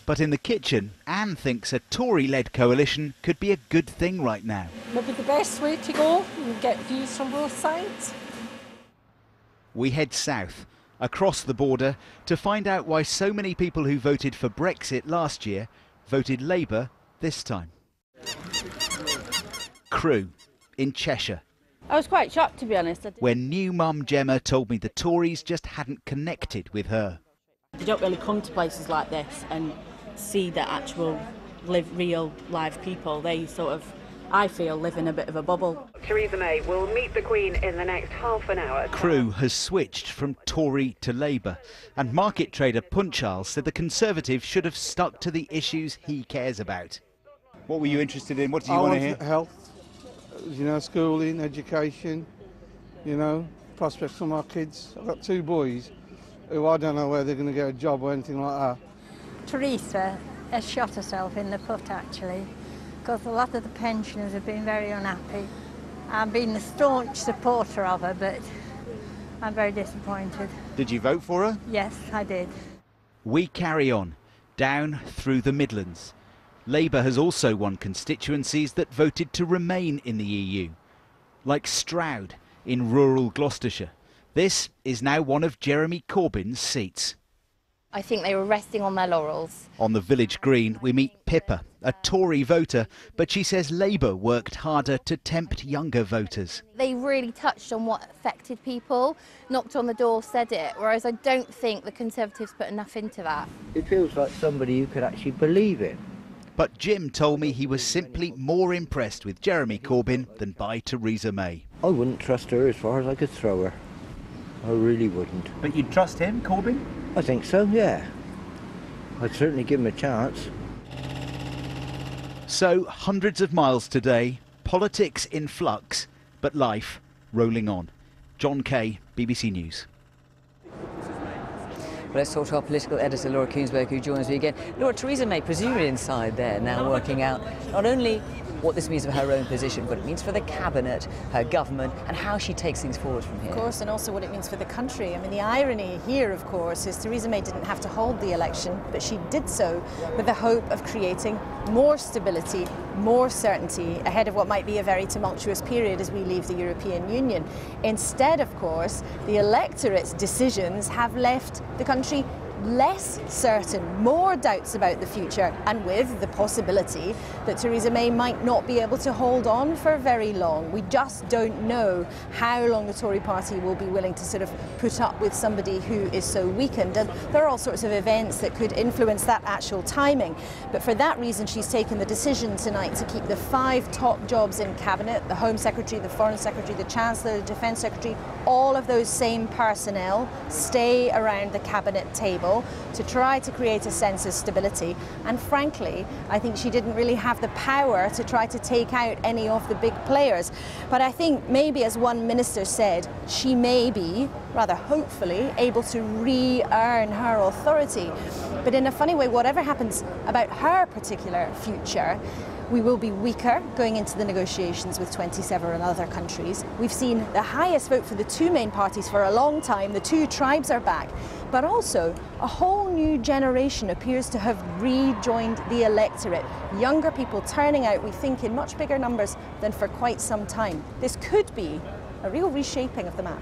But in the kitchen, Anne thinks a Tory-led coalition could be a good thing right now. Maybe the best way to go and get views from both sides. We head south, across the border, to find out why so many people who voted for Brexit last year voted Labour this time. Crewe, in Cheshire. I was quite shocked, to be honest. When new mum Gemma told me the Tories just hadn't connected with her. You don't really come to places like this and see the actual real live people. They sort of, I feel, live in a bit of a bubble. Theresa May will meet the Queen in the next half an hour. Crewe has switched from Tory to Labour, and market trader Punchal said the Conservatives should have stuck to the issues he cares about. What were you interested in? What do you want to hear? Health, you know, schooling, education, you know, prospects for my kids. I've got two boys who I don't know where they're going to get a job or anything like that. Theresa has shot herself in the foot, actually, because a lot of the pensioners have been very unhappy. I've been a staunch supporter of her, but I'm very disappointed. Did you vote for her? Yes, I did. We carry on, down through the Midlands. Labour has also won constituencies that voted to remain in the EU, like Stroud in rural Gloucestershire. This is now one of Jeremy Corbyn's seats. I think they were resting on their laurels. On the village green, we meet Pippa, a Tory voter, but she says Labour worked harder to tempt younger voters. They really touched on what affected people, knocked on the door, said it, whereas I don't think the Conservatives put enough into that. It feels like somebody you could actually believe in. But Jim told me he was simply more impressed with Jeremy Corbyn than by Theresa May. I wouldn't trust her as far as I could throw her. I really wouldn't. But you'd trust him, Corbyn? I think so, yeah. I'd certainly give him a chance. So, hundreds of miles today, politics in flux, but life rolling on. John Kay, BBC News. Well, let's talk to our political editor, Laura Koonsberg, who joins me again. Laura, Theresa May, presumably inside there, now working out not only what this means for her own position, what it means for the cabinet, her government, and how she takes things forward from here. Of course, and also what it means for the country. I mean, the irony here, of course, is Theresa May didn't have to hold the election, but she did so with the hope of creating more stability, more certainty ahead of what might be a very tumultuous period as we leave the European Union. Instead, of course, the electorate's decisions have left the country less certain, more doubts about the future, and with the possibility that Theresa May might not be able to hold on for very long. We just don't know how long the Tory party will be willing to sort of put up with somebody who is so weakened, and there are all sorts of events that could influence that actual timing. But for that reason, she's taken the decision tonight to keep the 5 top jobs in cabinet, the Home Secretary, the Foreign Secretary, the Chancellor, the Defence Secretary, all of those same personnel stay around the cabinet table to try to create a sense of stability. And frankly, I think she didn't really have the power to try to take out any of the big players. But I think maybe, as one minister said, she may be, rather hopefully, able to re-earn her authority. But in a funny way, whatever happens about her particular future, we will be weaker going into the negotiations with 27 other countries. We've seen the highest vote for the 2 main parties for a long time. The 2 tribes are back. But also, a whole new generation appears to have rejoined the electorate. Younger people turning out, we think, in much bigger numbers than for quite some time. This could be a real reshaping of the map.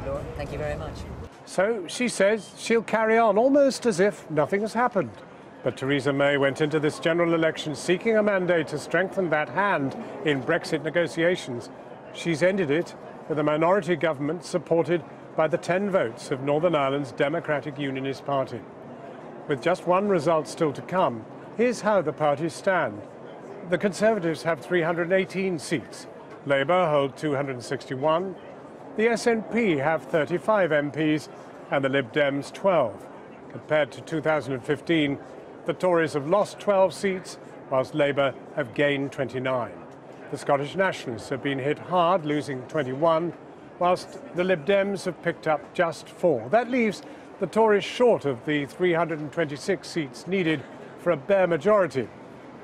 Laura, thank you very much. So she says she'll carry on almost as if nothing has happened. But Theresa May went into this general election seeking a mandate to strengthen that hand in Brexit negotiations. She's ended it with a minority government supported by the 10 votes of Northern Ireland's Democratic Unionist Party. With just one result still to come, here's how the parties stand. The Conservatives have 318 seats. Labour hold 261. The SNP have 35 MPs and the Lib Dems 12. Compared to 2015, the Tories have lost 12 seats, whilst Labour have gained 29. The Scottish Nationalists have been hit hard, losing 21, whilst the Lib Dems have picked up just 4. That leaves the Tories short of the 326 seats needed for a bare majority.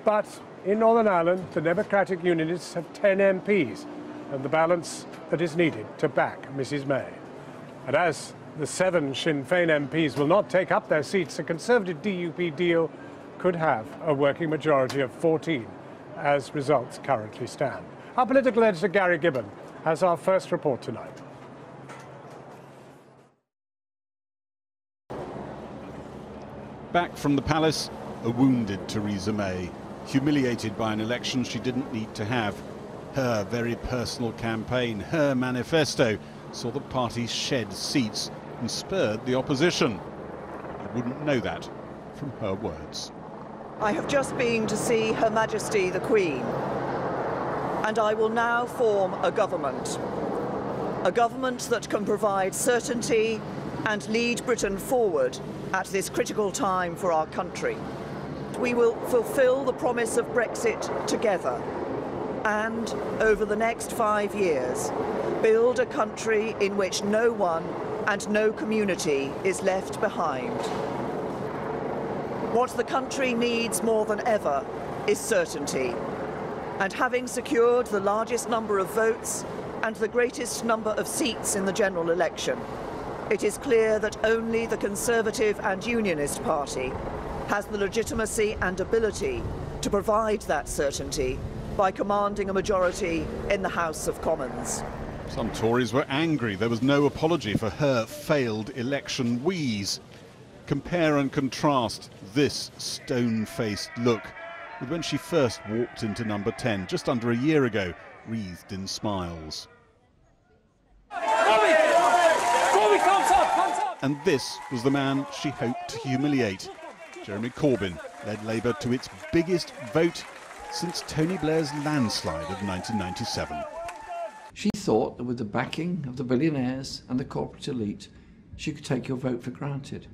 But in Northern Ireland, the Democratic Unionists have 10 MPs, and the balance that is needed to back Mrs May. And as the 7 Sinn Féin MPs will not take up their seats, a Conservative DUP deal could have a working majority of 14, as results currently stand. Our political editor, Gary Gibbon, has our first report tonight. Back from the palace, a wounded Theresa May, humiliated by an election she didn't need to have. Her very personal campaign, her manifesto, saw the party shed seats and spurred the opposition. You wouldn't know that from her words. I have just been to see Her Majesty the Queen, and I will now form a government that can provide certainty and lead Britain forward at this critical time for our country. We will fulfil the promise of Brexit together, and over the next 5 years, build a country in which no one and no community is left behind. What the country needs more than ever is certainty. And having secured the largest number of votes and the greatest number of seats in the general election, it is clear that only the Conservative and Unionist Party has the legitimacy and ability to provide that certainty by commanding a majority in the House of Commons. Some Tories were angry. There was no apology for her failed election wheeze. Compare and contrast this stone-faced look with when she first walked into number 10 just under a year ago, wreathed in smiles. And this was the man she hoped to humiliate. Jeremy Corbyn led Labour to its biggest vote since Tony Blair's landslide of 1997. She thought that with the backing of the billionaires and the corporate elite, she could take your vote for granted.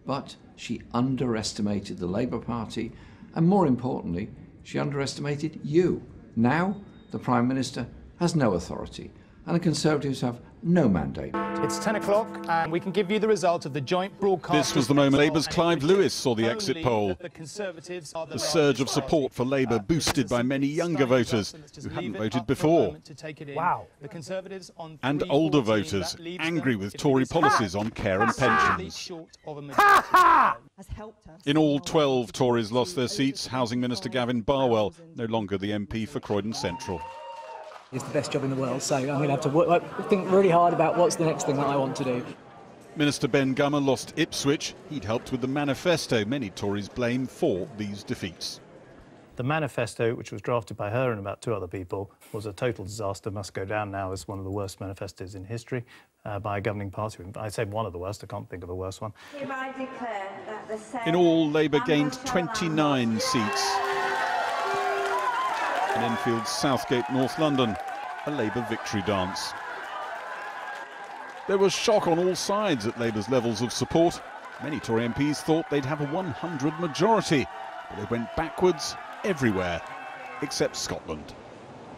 But she underestimated the Labour Party, and more importantly, she underestimated you. Now, the Prime Minister has no authority, and the Conservatives have no mandate. It's 10 o'clock, and we can give you the result of the joint broadcast. This was the moment Labour's Clive Lewis saw the exit poll. The surge of support for Labour boosted by many younger voters who hadn't voted before. Wow. The Conservatives on and older voters angry with Tory policies on care and pensions. In all, 12 Tories lost their seats. Housing Minister Gavin Barwell, no longer the MP for Croydon Central. It's the best job in the world, so I'm going to have to think really hard about what's the next thing that I want to do. Minister Ben Gummer lost Ipswich. He'd helped with the manifesto many Tories blame for these defeats. The manifesto, which was drafted by her and about 2 other people, was a total disaster, must go down now as one of the worst manifestos in history by a governing party. I say one of the worst, I can't think of a worse one. Hereby declare that the Senate In all, Labour gained 29 seats. In Enfield's Southgate, North London, a Labour victory dance. There was shock on all sides at Labour's levels of support. Many Tory MPs thought they'd have a 100 majority, but they went backwards everywhere, except Scotland.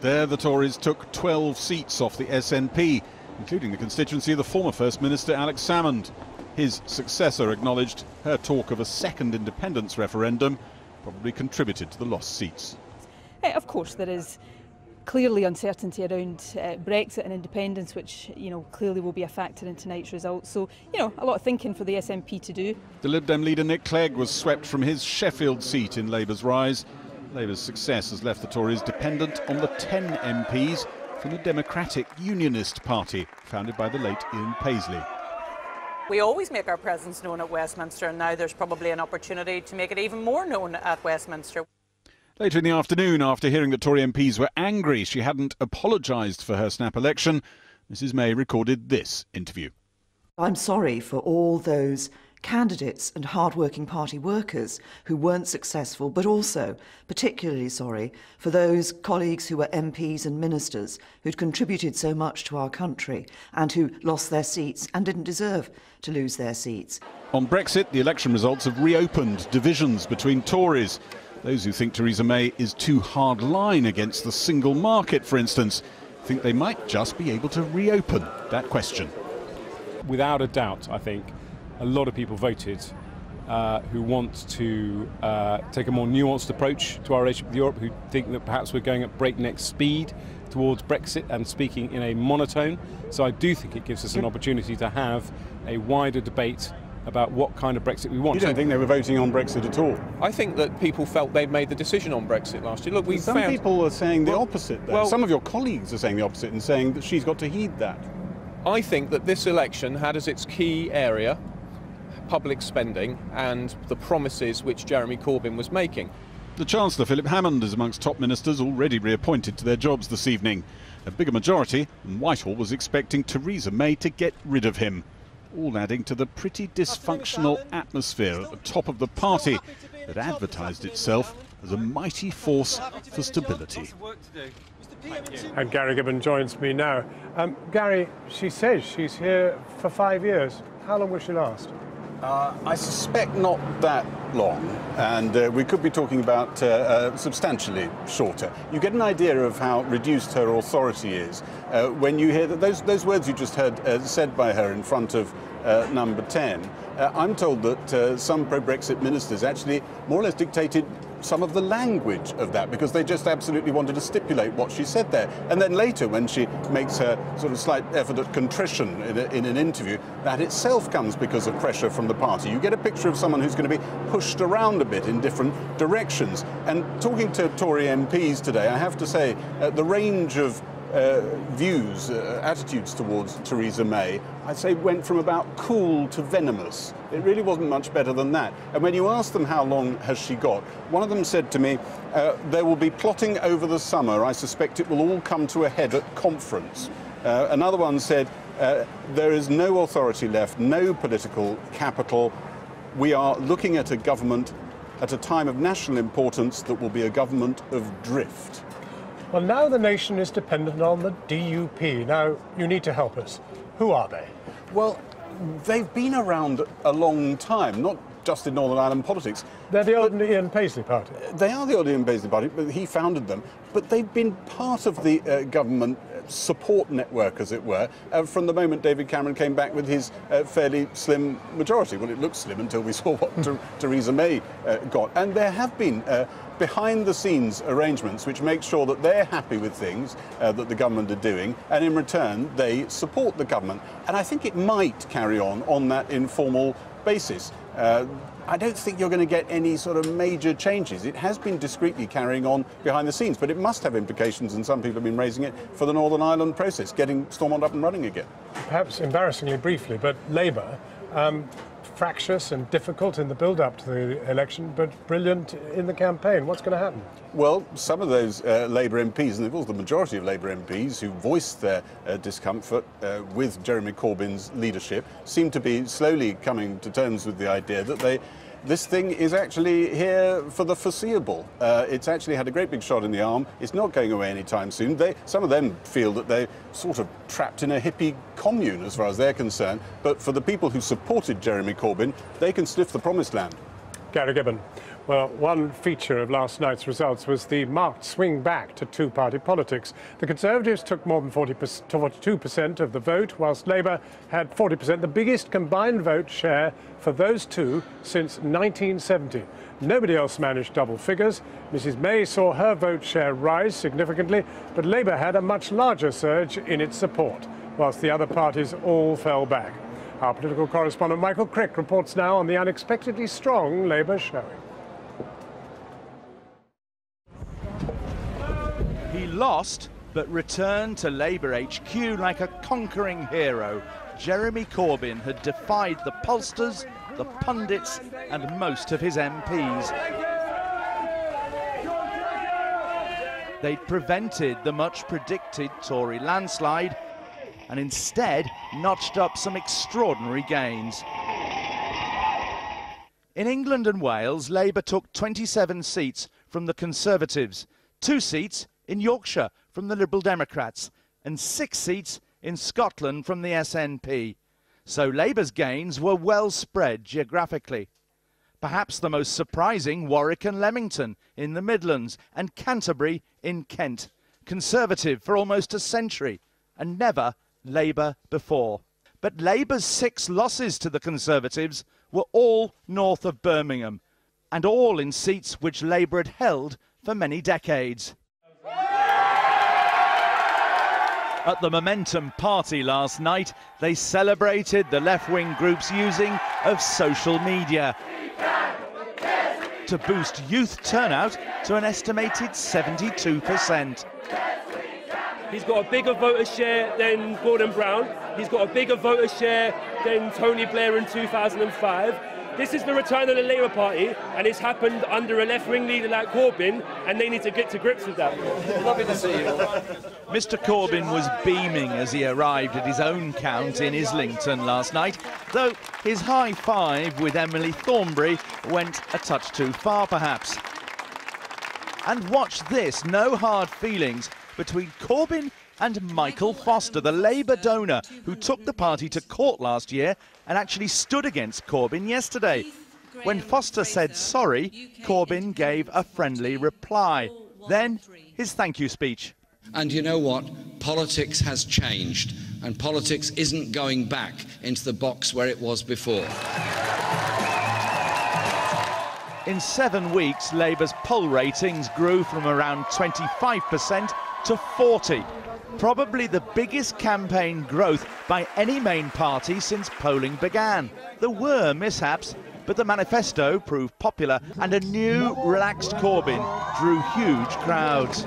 There the Tories took 12 seats off the SNP, including the constituency of the former First Minister Alex Salmond. His successor acknowledged her talk of a second independence referendum probably contributed to the lost seats. Of course there is clearly uncertainty around Brexit and independence, which, clearly will be a factor in tonight's results. So, a lot of thinking for the SNP to do. The Lib Dem leader Nick Clegg was swept from his Sheffield seat in Labour's rise. Labour's success has left the Tories dependent on the 10 MPs from the Democratic Unionist Party, founded by the late Ian Paisley. We always make our presence known at Westminster, and now there's probably an opportunity to make it even more known at Westminster. Later in the afternoon, after hearing that Tory MPs were angry she hadn't apologised for her snap election, Mrs May recorded this interview. I'm sorry for all those candidates and hard-working party workers who weren't successful, but also particularly sorry for those colleagues who were MPs and ministers who'd contributed so much to our country and who lost their seats and didn't deserve to lose their seats. On Brexit, the election results have reopened divisions between Tories. Those who think Theresa May is too hard-line against the single market, for instance, think they might just be able to reopen that question. Without a doubt, I think a lot of people voted who want to take a more nuanced approach to our relationship with Europe, who think that perhaps we're going at breakneck speed towards Brexit and speaking in a monotone. So I do think it gives us an opportunity to have a wider debate about what kind of Brexit we want. You don't think they were voting on Brexit at all? I think that people felt they'd made the decision on Brexit last year. Look, Some people are saying the opposite there. Some of your colleagues are saying the opposite and saying that she's got to heed that. I think that this election had as its key area public spending and the promises which Jeremy Corbyn was making. The Chancellor, Philip Hammond, is amongst top ministers already reappointed to their jobs this evening. A bigger majority, and Whitehall was expecting Theresa May to get rid of him. All adding to the pretty dysfunctional atmosphere at the top of the party that advertised itself as a mighty force for stability. And Gary Gibbon joins me now. Gary, she says she's here for 5 years. How long will she last? I suspect not that long, and we could be talking about substantially shorter. You get an idea of how reduced her authority is when you hear that those words you just heard said by her in front of number 10. I'm told that some pro-Brexit ministers actually more or less dictated some of the language of that because they just absolutely wanted to stipulate what she said there. And then later, when she makes her sort of slight effort at contrition in an interview, that itself comes because of pressure from the party. You get a picture of someone who's going to be pushed around a bit in different directions. And talking to Tory MPs today, I have to say the range of views, attitudes towards Theresa May, I'd say went from about cool to venomous. It really wasn't much better than that. And when you ask them how long has she got, one of them said to me, there will be plotting over the summer. I suspect it will all come to a head at conference. Another one said, there is no authority left, no political capital. We are looking at a government at a time of national importance that will be a government of drift. Well, now the nation is dependent on the DUP. Now, you need to help us. Who are they? Well, they've been around a long time, not just in Northern Ireland politics. They're the old Ian Paisley party. They are the old Ian Paisley party, but he founded them. But they've been part of the government support network, as it were, from the moment David Cameron came back with his fairly slim majority. Well, it looked slim until we saw what Theresa May got. And there have been behind-the-scenes arrangements which make sure that they're happy with things that the government are doing, and in return they support the government. And I think it might carry on that informal basis. I don't think you're going to get any sort of major changes. It has been discreetly carrying on behind the scenes, but it must have implications, and some people have been raising it, for the Northern Ireland process, getting Stormont up and running again. Perhaps embarrassingly briefly, but Labour, fractious and difficult in the build-up to the election, but brilliant in the campaign. What's going to happen? Well, some of those Labour MPs, and it was the majority of Labour MPs who voiced their discomfort with Jeremy Corbyn's leadership, seem to be slowly coming to terms with the idea that this thing is actually here for the foreseeable. It's actually had a great big shot in the arm. It's not going away anytime soon. Some of them feel that they're sort of trapped in a hippie commune as far as they're concerned. But for the people who supported Jeremy Corbyn, they can sniff the promised land. Gary Gibbon. Well, one feature of last night's results was the marked swing back to two-party politics. The Conservatives took more than 42% of the vote, whilst Labour had 40%, the biggest combined vote share for those two since 1970. Nobody else managed double figures. Mrs May saw her vote share rise significantly, but Labour had a much larger surge in its support, whilst the other parties all fell back. Our political correspondent Michael Crick reports now on the unexpectedly strong Labour showing. He lost, but returned to Labour HQ like a conquering hero. Jeremy Corbyn had defied the pollsters, the pundits, and most of his MPs. They'd prevented the much-predicted Tory landslide and instead notched up some extraordinary gains. In England and Wales, Labour took 27 seats from the Conservatives, 2 seats in Yorkshire from the Liberal Democrats, and 6 seats in Scotland from the SNP. So Labour's gains were well spread geographically. Perhaps the most surprising, Warwick and Leamington in the Midlands, and Canterbury in Kent. Conservative for almost a century, and never Labour before. But Labour's 6 losses to the Conservatives were all north of Birmingham, and all in seats which Labour had held for many decades. At the Momentum party last night, they celebrated the left-wing group's using of social media to boost youth turnout to an estimated 72%. He's got a bigger voter share than Gordon Brown. He's got a bigger voter share than Tony Blair in 2005. This is the return of the Labour Party, and it's happened under a left-wing leader like Corbyn, and they need to get to grips with that. Lovely to see you. Mr Corbyn was beaming as he arrived at his own count in Islington last night, though his high five with Emily Thornberry went a touch too far, perhaps. And watch this, no hard feelings between Corbyn and Michael Foster, the Labour donor who took the party to court last year and actually stood against Corbyn yesterday. When Foster said sorry, Corbyn gave a friendly reply. Then his thank you speech. And you know what? Politics has changed, and politics isn't going back into the box where it was before. In 7 weeks, Labour's poll ratings grew from around 25% to 40%. Probably the biggest campaign growth by any main party since polling began. There were mishaps, but the manifesto proved popular, and a new, relaxed Corbyn drew huge crowds.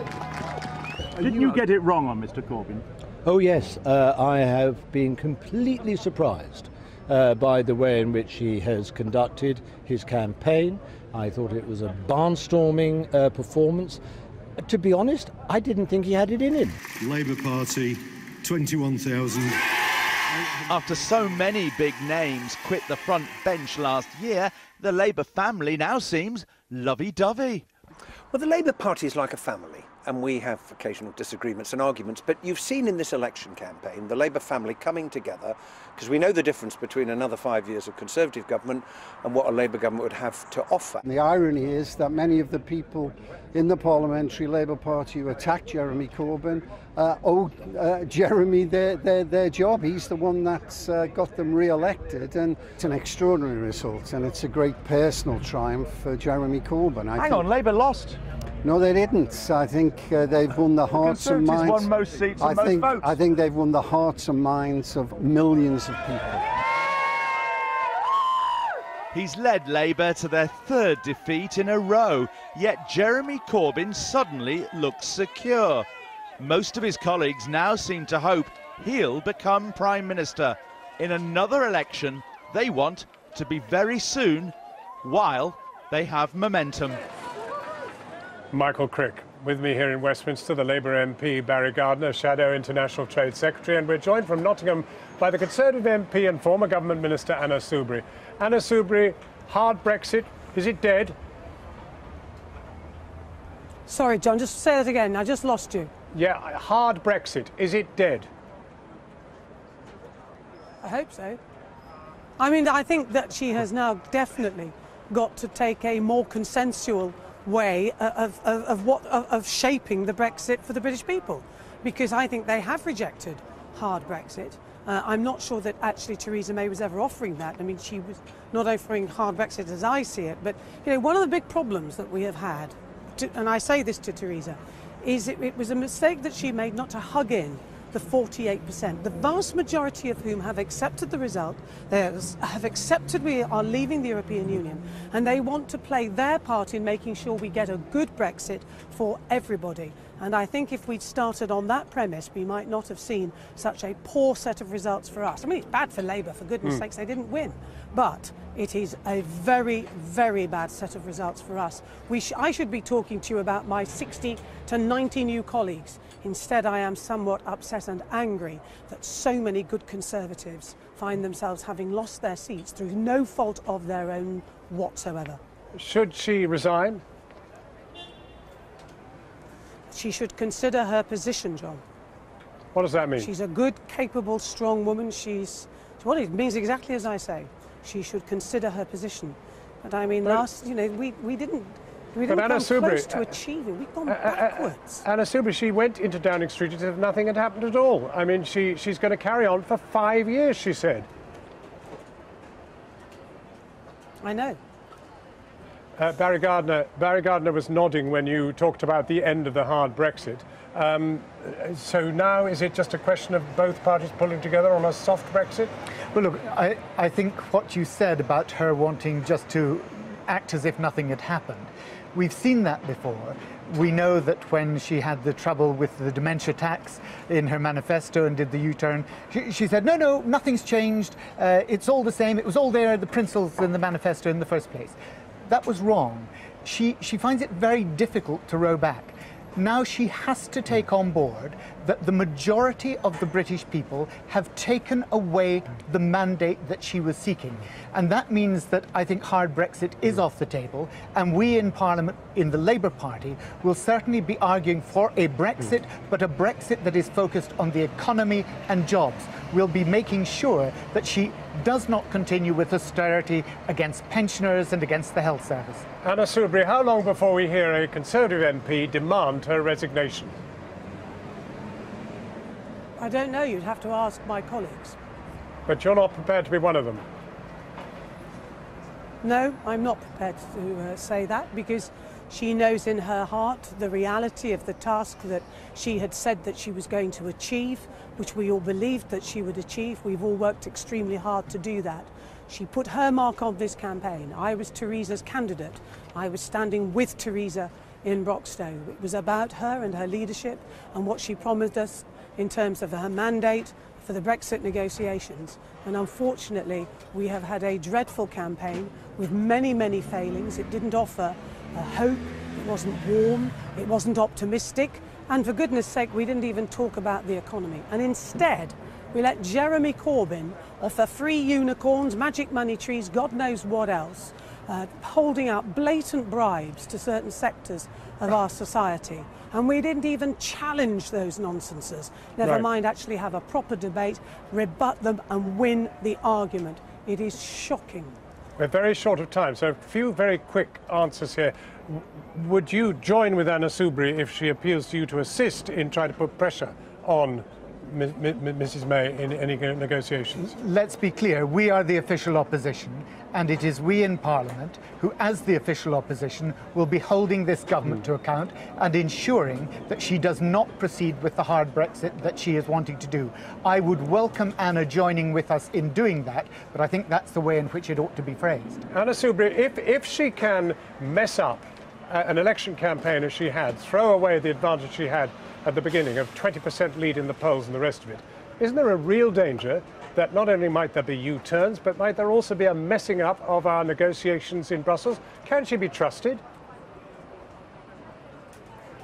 Didn't you get it wrong on Mr Corbyn? Oh yes, I have been completely surprised by the way in which he has conducted his campaign. I thought it was a barnstorming performance. To be honest, I didn't think he had it in him. Labour Party, 21,000. After so many big names quit the front bench last year, the Labour family now seems lovey-dovey. Well, the Labour Party is like a family, and we have occasional disagreements and arguments, but you've seen in this election campaign the Labour family coming together, because we know the difference between another 5 years of Conservative government and what a Labour government would have to offer. The irony is that many of the people in the Parliamentary Labour Party who attacked Jeremy Corbyn owed Jeremy their job. He's the one that's got them re-elected, and it's an extraordinary result, and it's a great personal triumph for Jeremy Corbyn. Hang on, Labour lost. No, they didn't. I think they've won the hearts and minds. Won most seats and most votes. I think they've won the hearts and minds of millions of people. He's led Labour to their third defeat in a row, yet Jeremy Corbyn suddenly looks secure. Most of his colleagues now seem to hope he'll become Prime Minister. In another election, they want to be very soon, while they have momentum. Michael Crick with me here in Westminster, the Labour MP Barry Gardiner, Shadow International Trade Secretary, and we're joined from Nottingham by the Conservative MP and former Government Minister Anna Soubry. Anna Soubry, hard Brexit, is it dead? Sorry, John, just say that again. I just lost you. Yeah, hard Brexit, is it dead? I hope so. I mean, I think that she has now definitely got to take a more consensual way of shaping the Brexit for the British people, because I think they have rejected hard Brexit. I'm not sure that actually Theresa May was ever offering that. I mean, she was not offering hard Brexit as I see it. But, you know, one of the big problems that we have had, and I say this to Theresa, is it was a mistake that she made not to hug in the 48%, the vast majority of whom have accepted the result. They have accepted we are leaving the European Union, and they want to play their part in making sure we get a good Brexit for everybody. And I think if we'd started on that premise, we might not have seen such a poor set of results for us. I mean, it's bad for Labour, for goodness sakes, they didn't win. But it is a very, very bad set of results for us. I should be talking to you about my 60 to 90 new colleagues. Instead, I am somewhat upset and angry that so many good Conservatives find themselves having lost their seats through no fault of their own whatsoever. Should she resign? She should consider her position, John. What does that mean? She's a good, capable, strong woman. Well, it means exactly as I say. She should consider her position. But I mean, we didn't come close to achieving. We've gone backwards. Anna Soubry, she went into Downing Street as if nothing had happened at all. I mean, she's going to carry on for 5 years, she said. I know. Barry Gardiner was nodding when you talked about the end of the hard Brexit. So now is it just a question of both parties pulling together on a soft Brexit? Well, look, I think what you said about her wanting just to act as if nothing had happened, we've seen that before. We know that when she had the trouble with the dementia tax in her manifesto and did the U-turn, she said, no, nothing's changed. It's all the same. It was all there, the principles in the manifesto in the first place. That was wrong. She finds it very difficult to row back. Now she has to take on board that the majority of the British people have taken away the mandate that she was seeking. And that means that I think hard Brexit is off the table, and we in Parliament, in the Labour Party, will certainly be arguing for a Brexit, but a Brexit that is focused on the economy and jobs. We'll be making sure that she does not continue with austerity against pensioners and against the health service. Anna Soubry, how long before we hear a Conservative MP demand her resignation? I don't know. You'd have to ask my colleagues. But you're not prepared to be one of them? No, I'm not prepared to say that, because she knows in her heart the reality of the task that she had said that she was going to achieve, which we all believed that she would achieve. We've all worked extremely hard to do that. She put her mark on this campaign. I was Theresa's candidate. I was standing with Theresa in Broxtowe. It was about her and her leadership and what she promised us in terms of her mandate for the Brexit negotiations. And unfortunately, we have had a dreadful campaign with many, many failings. It didn't offer hope, it wasn't warm, it wasn't optimistic, and for goodness sake, we didn't even talk about the economy. And instead, we let Jeremy Corbyn offer free unicorns, magic money trees, God knows what else, holding out blatant bribes to certain sectors of our society. And we didn't even challenge those nonsenses, never mind actually have a proper debate, rebut them and win the argument. It is shocking. We're very short of time, so a few very quick answers here. Would you join with Anna Soubry if she appeals to you to assist in trying to put pressure on Mrs May in any negotiations? Let's be clear, we are the official opposition, and it is we in Parliament who, as the official opposition, will be holding this government to account and ensuring that she does not proceed with the hard Brexit that she is wanting to do. I would welcome Anna joining with us in doing that, but I think that's the way in which it ought to be phrased. Anna Soubry, if she can mess up an election campaign as she had, throw away the advantage she had at the beginning of 20% lead in the polls and the rest of it, isn't there a real danger that not only might there be U-turns, but might there also be a messing up of our negotiations in Brussels? Can she be trusted?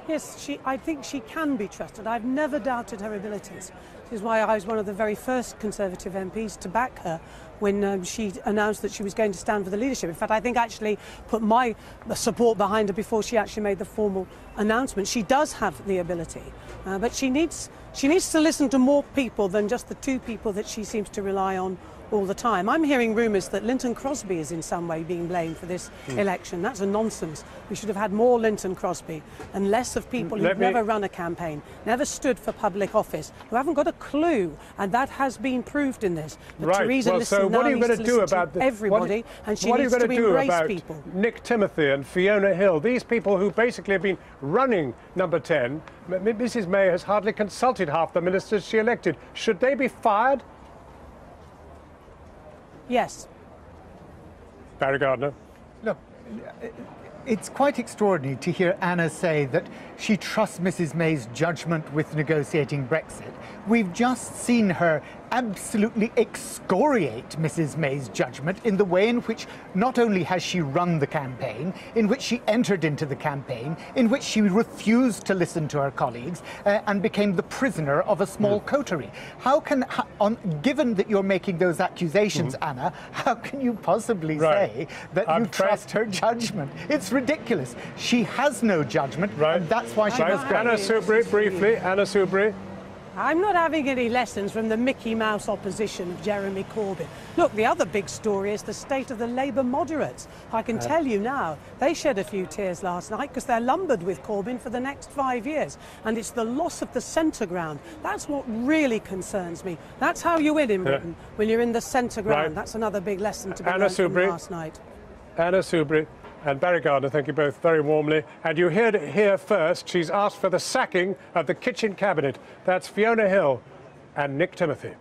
Yes, I think she can be trusted. I've never doubted her abilities. This is why I was one of the very first Conservative MPs to back her when she announced that she was going to stand for the leadership. In fact, I think actually put my support behind her before she actually made the formal announcement. She does have the ability, but she needs to listen to more people than just the two people that she seems to rely on all the time. I'm hearing rumours that Linton Crosby is in some way being blamed for this election. That's a nonsense. We should have had more Linton Crosby and less of people who've never run a campaign, never stood for public office, who haven't got a clue, and that has been proved in this. But Theresa so what are you going to do about everybody, and she needs to embrace people. Nick Timothy and Fiona Hill, these people who basically have been running Number 10. Mrs May has hardly consulted half the ministers she elected. Should they be fired? Yes. Barry Gardiner. Look, it's quite extraordinary to hear Anna say that she trusts Mrs May's judgment with negotiating Brexit. We've just seen her absolutely excoriate Mrs May's judgment in the way in which not only has she run the campaign, in which she entered into the campaign, in which she refused to listen to her colleagues and became the prisoner of a small coterie. How can, given that you're making those accusations, Anna, how can you possibly say that you trust her judgment? It's ridiculous. She has no judgment, and that's why she was Anna Soubry, briefly. Anna Soubry. I'm not having any lessons from the Mickey Mouse opposition of Jeremy Corbyn. Look, the other big story is the state of the Labour moderates. I can tell you now, they shed a few tears last night because they're lumbered with Corbyn for the next 5 years. And it's the loss of the centre ground. That's what really concerns me. That's how you win in Britain, when you're in the centre ground. That's another big lesson to be learned from last night. Anna Soubry and Barry Gardiner, thank you both very warmly. And you heard it here first. She's asked for the sacking of the kitchen cabinet. That's Fiona Hill and Nick Timothy.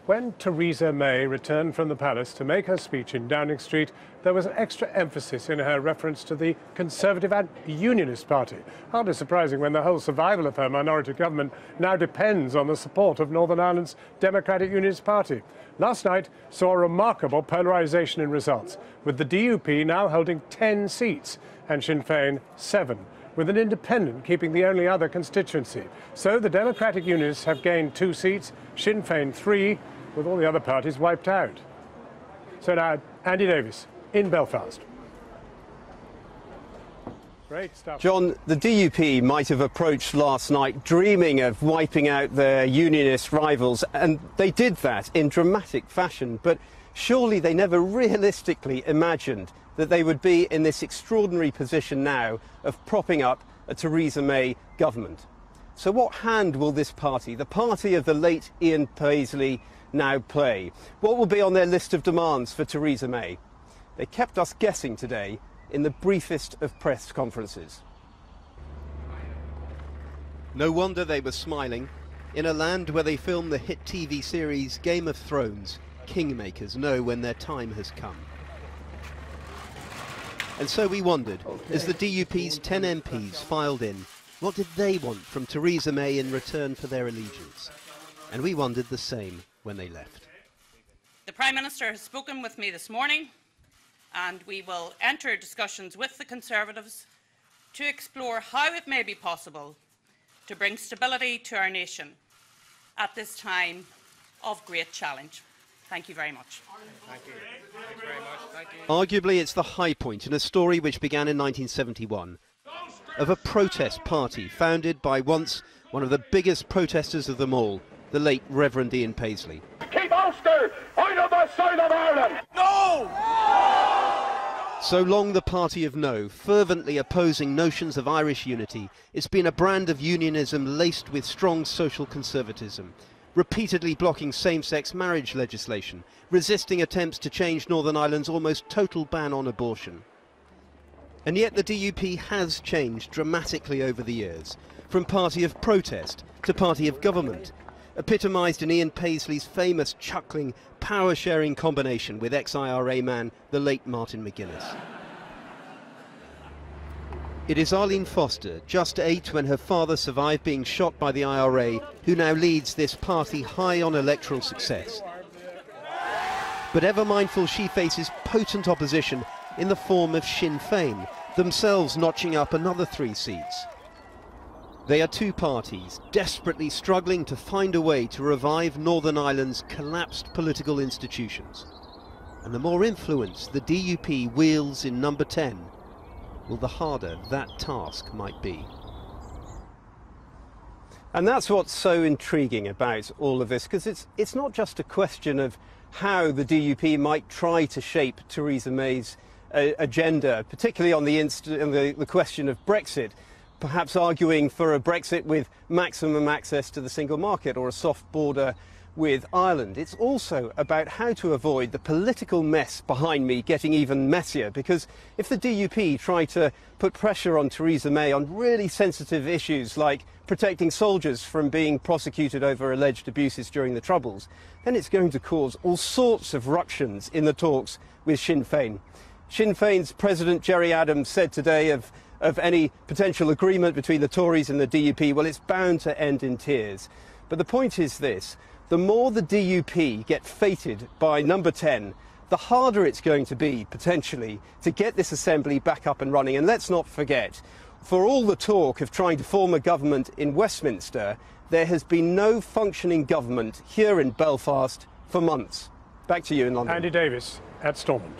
When Theresa May returned from the palace to make her speech in Downing Street, there was an extra emphasis in her reference to the Conservative and Unionist Party. Hardly surprising when the whole survival of her minority government now depends on the support of Northern Ireland's Democratic Unionist Party. Last night saw a remarkable polarisation in results, with the DUP now holding 10 seats and Sinn Féin 7, with an independent keeping the only other constituency. So the Democratic Unionists have gained 2 seats, Sinn Féin 3, with all the other parties wiped out. So now, Andy Davis in Belfast. Great stuff. John, the DUP might have approached last night dreaming of wiping out their unionist rivals, and they did that in dramatic fashion, but surely they never realistically imagined that they would be in this extraordinary position now of propping up a Theresa May government. So what hand will this party, the party of the late Ian Paisley, now play? What will be on their list of demands for Theresa May? They kept us guessing today in the briefest of press conferences. No wonder they were smiling. In a land where they film the hit TV series Game of Thrones, kingmakers know when their time has come. And so we wondered, as the DUP's 10 MPs filed in, what did they want from Theresa May in return for their allegiance? And we wondered the same when they left. The Prime Minister has spoken with me this morning, and we will enter discussions with the Conservatives to explore how it may be possible to bring stability to our nation at this time of great challenge. Thank you very much. Thank you. Thank you very much. Thank you. Arguably, it's the high point in a story which began in 1971, of a protest party founded by once one of the biggest protesters of them all, the late Reverend Ian Paisley. Keep Ulster out of the south of Ireland! No! So long the party of no, fervently opposing notions of Irish unity, it's been a brand of unionism laced with strong social conservatism. repeatedly blocking same-sex marriage legislation, resisting attempts to change Northern Ireland's almost total ban on abortion. And yet the DUP has changed dramatically over the years, from party of protest to party of government, epitomised in Ian Paisley's famous chuckling, power-sharing combination with ex-IRA man, the late Martin McGuinness. It is Arlene Foster, just 8 when her father survived being shot by the IRA, who now leads this party high on electoral success. But ever mindful, she faces potent opposition in the form of Sinn Féin, themselves notching up another 3 seats. They are 2 parties desperately struggling to find a way to revive Northern Ireland's collapsed political institutions. And the more influence the DUP wields in number 10, well, the harder that task might be. And that's what's so intriguing about all of this, because it's not just a question of how the DUP might try to shape Theresa May's agenda, particularly on the question of Brexit, perhaps arguing for a Brexit with maximum access to the single market or a soft border with Ireland. It's also about how to avoid the political mess behind me getting even messier, because if the DUP try to put pressure on Theresa May on really sensitive issues like protecting soldiers from being prosecuted over alleged abuses during the Troubles, then it's going to cause all sorts of ructions in the talks with Sinn Féin. Sinn Féin's President Gerry Adams said today of any potential agreement between the Tories and the DUP, well, it's bound to end in tears. But the point is this: the more the DUP get fated by number 10, the harder it's going to be, potentially, to get this assembly back up and running. And let's not forget, for all the talk of trying to form a government in Westminster, there has been no functioning government here in Belfast for months. Back to you in London. Andy Davis at Stormont.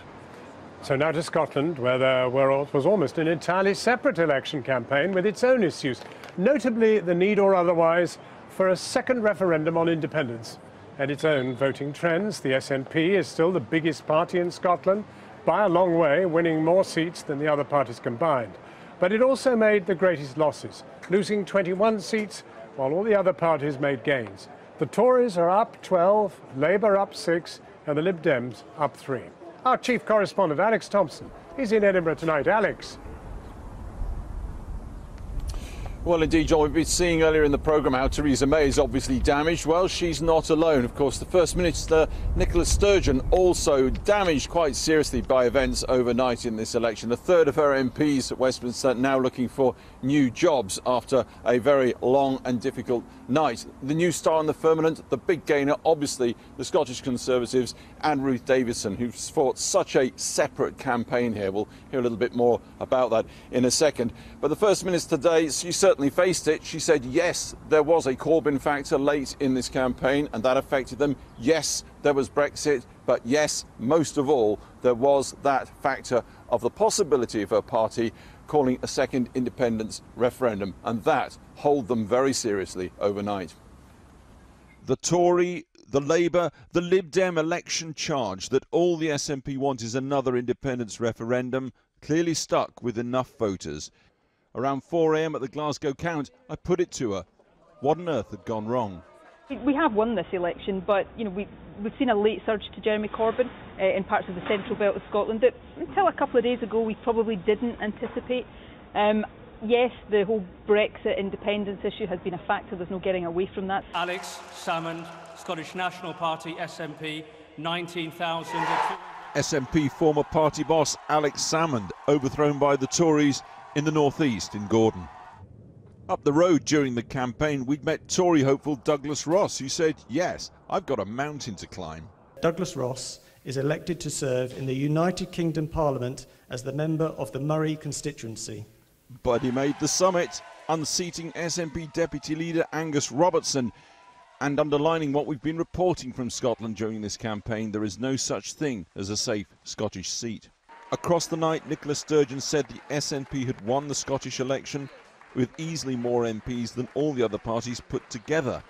So now to Scotland, where there was almost an entirely separate election campaign with its own issues, notably the need or otherwise for a second referendum on independence and its own voting trends. The SNP is still the biggest party in Scotland, by a long way, winning more seats than the other parties combined. But it also made the greatest losses, losing 21 seats while all the other parties made gains. The Tories are up 12, Labour up 6, and the Lib Dems up 3. Our chief correspondent, Alex Thompson, is in Edinburgh tonight. Alex. Well, indeed, John, we've been seeing earlier in the programme how Theresa May is obviously damaged. Well, she's not alone. Of course, the First Minister, Nicola Sturgeon, also damaged quite seriously by events overnight in this election. A third of her MPs at Westminster now looking for new jobs after a very long and difficult night. The new star on the firmament, the big gainer, obviously the Scottish Conservatives and Ruth Davidson, who's fought such a separate campaign here. We'll hear a little bit more about that in a second. But the First Minister today, she certainly faced it. She said, yes, there was a Corbyn factor late in this campaign and that affected them. Yes, there was Brexit, but yes, most of all, there was that factor of the possibility of her party calling a second independence referendum, and that hold them very seriously overnight. The Tory, the Labour, the Lib Dem election charge that all the SNP want is another independence referendum clearly stuck with enough voters. Around 4 a.m. at the Glasgow count, I put it to her. What on earth had gone wrong? We have won this election, but we've seen a late surge to Jeremy Corbyn in parts of the central belt of Scotland that until a couple of days ago we probably didn't anticipate. Yes, the whole Brexit independence issue has been a factor, there's no getting away from that. Alex Salmond, Scottish National Party, SNP, 19,000. SNP former party boss Alex Salmond overthrown by the Tories in the northeast in Gordon. Up the road during the campaign, we'd met Tory hopeful Douglas Ross, who said, yes, I've got a mountain to climb. Douglas Ross is elected to serve in the United Kingdom Parliament as the member of the Murray constituency. But he made the summit, unseating SNP Deputy Leader Angus Robertson, and underlining what we've been reporting from Scotland during this campaign, there is no such thing as a safe Scottish seat. Across the night, Nicola Sturgeon said the SNP had won the Scottish election with easily more MPs than all the other parties put together.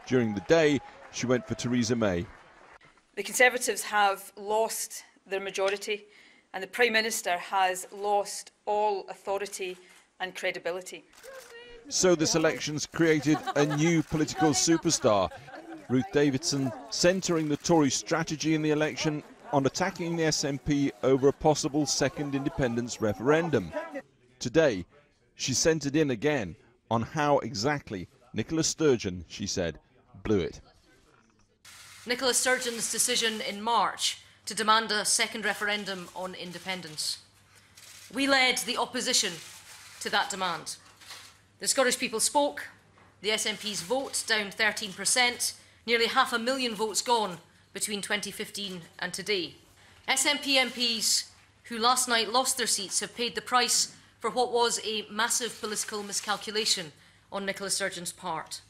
During the day, she went for Theresa May. The Conservatives have lost their majority and the Prime Minister has lost all authority and credibility. So this election's created a new political superstar. Ruth Davidson centring the Tory strategy in the election on attacking the SNP over a possible second independence referendum. Today, she centred in again on how exactly Nicola Sturgeon, she said, blew it. Nicola Sturgeon's decision in March to demand a second referendum on independence. We led the opposition to that demand. The Scottish people spoke, the SNP's vote down 13%, nearly 500,000 votes gone between 2015 and today. SNP MPs who last night lost their seats have paid the price for what was a massive political miscalculation on Nicola Sturgeon's part.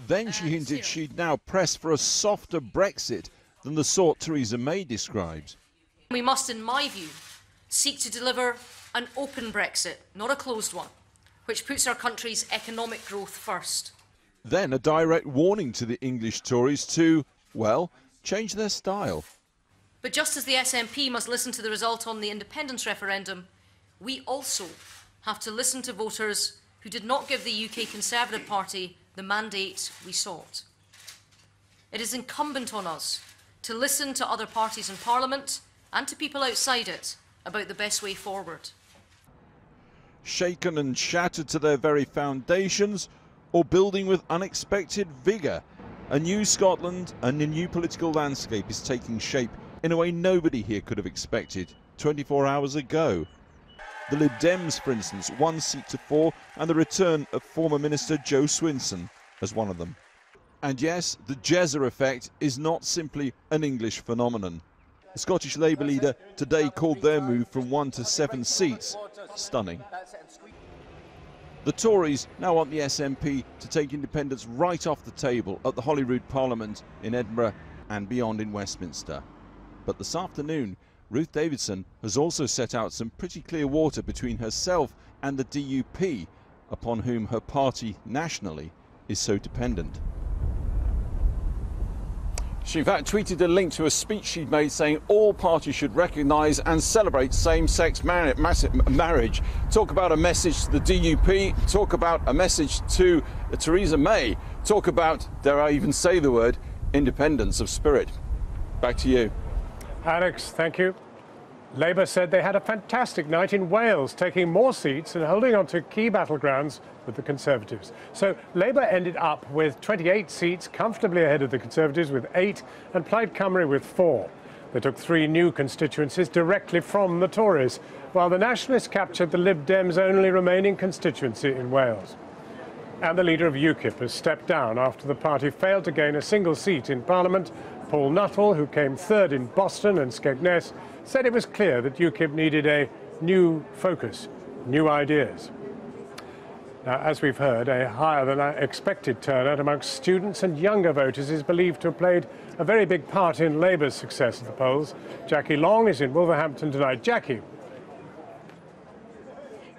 Then she hinted she'd now press for a softer Brexit than the sort Theresa May describes. We must, in my view, seek to deliver an open Brexit, not a closed one, which puts our country's economic growth first. Then a direct warning to the English Tories to, well, change their style. But just as the SNP must listen to the result on the independence referendum, we also have to listen to voters who did not give the UK Conservative Party the mandate we sought. It is incumbent on us to listen to other parties in Parliament and to people outside it about the best way forward. Shaken and shattered to their very foundations, or building with unexpected vigour, a new Scotland and a new political landscape is taking shape in a way nobody here could have expected 24 hours ago. The Lib Dems, for instance, 1 seat to 4, and the return of former Minister Joe Swinson as one of them. And yes, the Jezza effect is not simply an English phenomenon. The Scottish Labour leader today called their move from 1 to 7 seats stunning. The Tories now want the SNP to take independence right off the table at the Holyrood Parliament in Edinburgh and beyond in Westminster. But this afternoon, Ruth Davidson has also set out some pretty clear water between herself and the DUP, upon whom her party nationally is so dependent. She in fact tweeted a link to a speech she'd made saying all parties should recognise and celebrate same-sex marriage. Talk about a message to the DUP, talk about a message to Theresa May, talk about, dare I even say the word, independence of spirit. Back to you. Alex, thank you. Labour said they had a fantastic night in Wales, taking more seats and holding on to key battlegrounds with the Conservatives. So Labour ended up with 28 seats, comfortably ahead of the Conservatives with 8 and Plaid Cymru with 4. They took 3 new constituencies directly from the Tories, while the Nationalists captured the Lib Dems' only remaining constituency in Wales. And the leader of UKIP has stepped down after the party failed to gain a single seat in Parliament. Paul Nuttall, who came third in Boston and Skegness, said it was clear that UKIP needed a new focus, new ideas. Now, as we've heard, a higher than expected turnout amongst students and younger voters is believed to have played a very big part in Labour's success at the polls. Jackie Long is in Wolverhampton tonight. Jackie.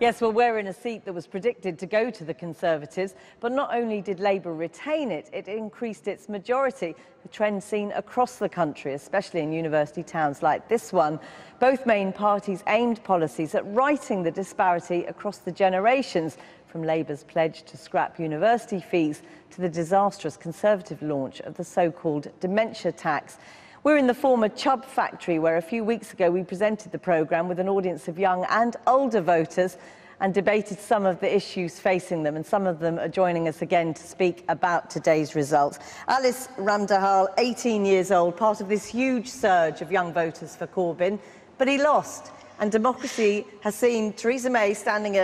Yes, well, we're in a seat that was predicted to go to the Conservatives, but not only did Labour retain it, it increased its majority, a trend seen across the country, especially in university towns like this one. Both main parties aimed policies at righting the disparity across the generations, from Labour's pledge to scrap university fees to the disastrous Conservative launch of the so-called dementia tax. We're in the former Chubb factory, where a few weeks ago we presented the programme with an audience of young and older voters and debated some of the issues facing them, and some of them are joining us again to speak about today's results. Alice Ramdahal, 18 years old, part of this huge surge of young voters for Corbyn, but he lost, and democracy has seen Theresa May standing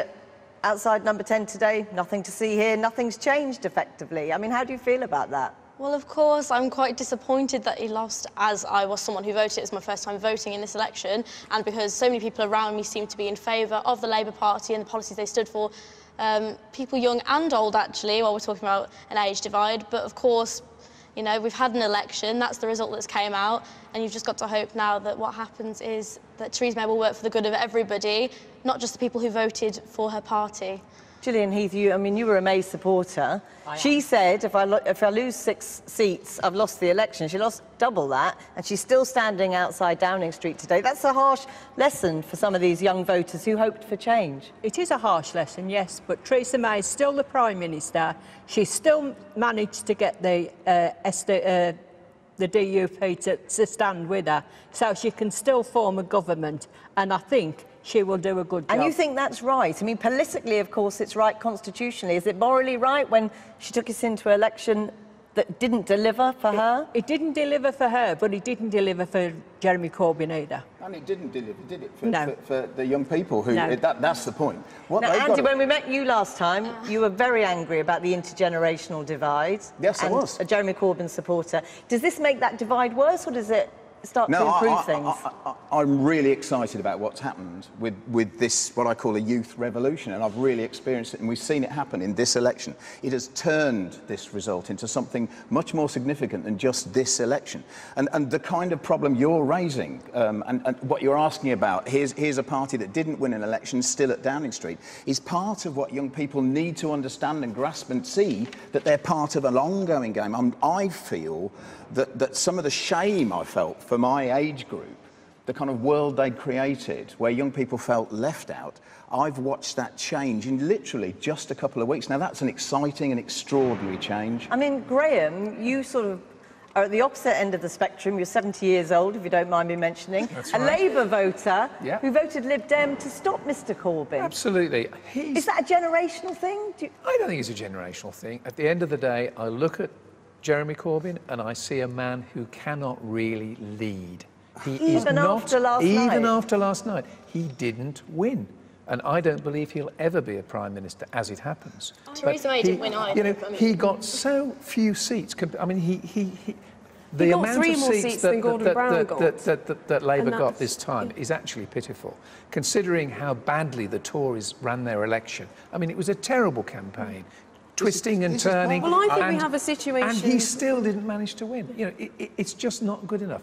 outside number 10 today. Nothing to see here, nothing's changed effectively. I mean, how do you feel about that? Well, of course, I'm quite disappointed that he lost, as I was someone who voted. It's my first time voting in this election, and because so many people around me seem to be in favour of the Labour Party and the policies they stood for. People young and old, actually, while we're talking about an age divide. But of course, you know, we've had an election, that's the result that's came out, and you've just got to hope now that what happens is that Theresa May will work for the good of everybody, not just the people who voted for her party. Gillian Heath, you were a May supporter. She said, if I lose 6 seats, I've lost the election. She lost double that, and she's still standing outside Downing Street today. That's a harsh lesson for some of these young voters who hoped for change. It is a harsh lesson, yes, but Theresa May is still the Prime Minister. She's still managed to get the DUP to stand with her, so she can still form a government, and I think she will do a good job. And you think that's right? I mean, politically, of course, it's right constitutionally. Is it morally right when she took us into an election that didn't deliver for her? It didn't deliver for her, but it didn't deliver for Jeremy Corbyn either. And it didn't deliver, did it, No. for the young people who... No. That's the point. What Now, they've Andy, got when we met you last time, you were very angry about the intergenerational divide. Yes, I was. A Jeremy Corbyn supporter. Does this make that divide worse, or does it start to improve things? I'm really excited about what's happened with this, what I call a youth revolution, and I've really experienced it, and we've seen it happen in this election. It has turned this result into something much more significant than just this election. And the kind of problem you're raising, and what you're asking about, here's a party that didn't win an election still at Downing Street, is part of what young people need to understand and grasp and see that they're part of an ongoing game. I feel that some of the shame I felt for my age group, the kind of world they'd created where young people felt left out, I've watched that change in literally just a couple of weeks. Now, that's an exciting and extraordinary change. I mean, Graham, you sort of are at the opposite end of the spectrum. You're 70 years old, if you don't mind me mentioning. That's a right. Labour voter Yeah. who voted Lib Dem to stop Mr Corbyn. Absolutely. Is that a generational thing? I don't think it's a generational thing. At the end of the day, I look at Jeremy Corbyn and I see a man who cannot really lead. Even after last night, he didn't win. And I don't believe he'll ever be a Prime Minister as it happens. Theresa May didn't win either. You know, he got so few seats. I mean, the got amount 3 of more seats seats than Gordon Brown got. that Labour And got that's- this time is actually pitiful, considering how badly the Tories ran their election. I mean, it was a terrible campaign. Twisting and turning. Well, I think we have a situation... And he still didn't manage to win. You know, it's just not good enough.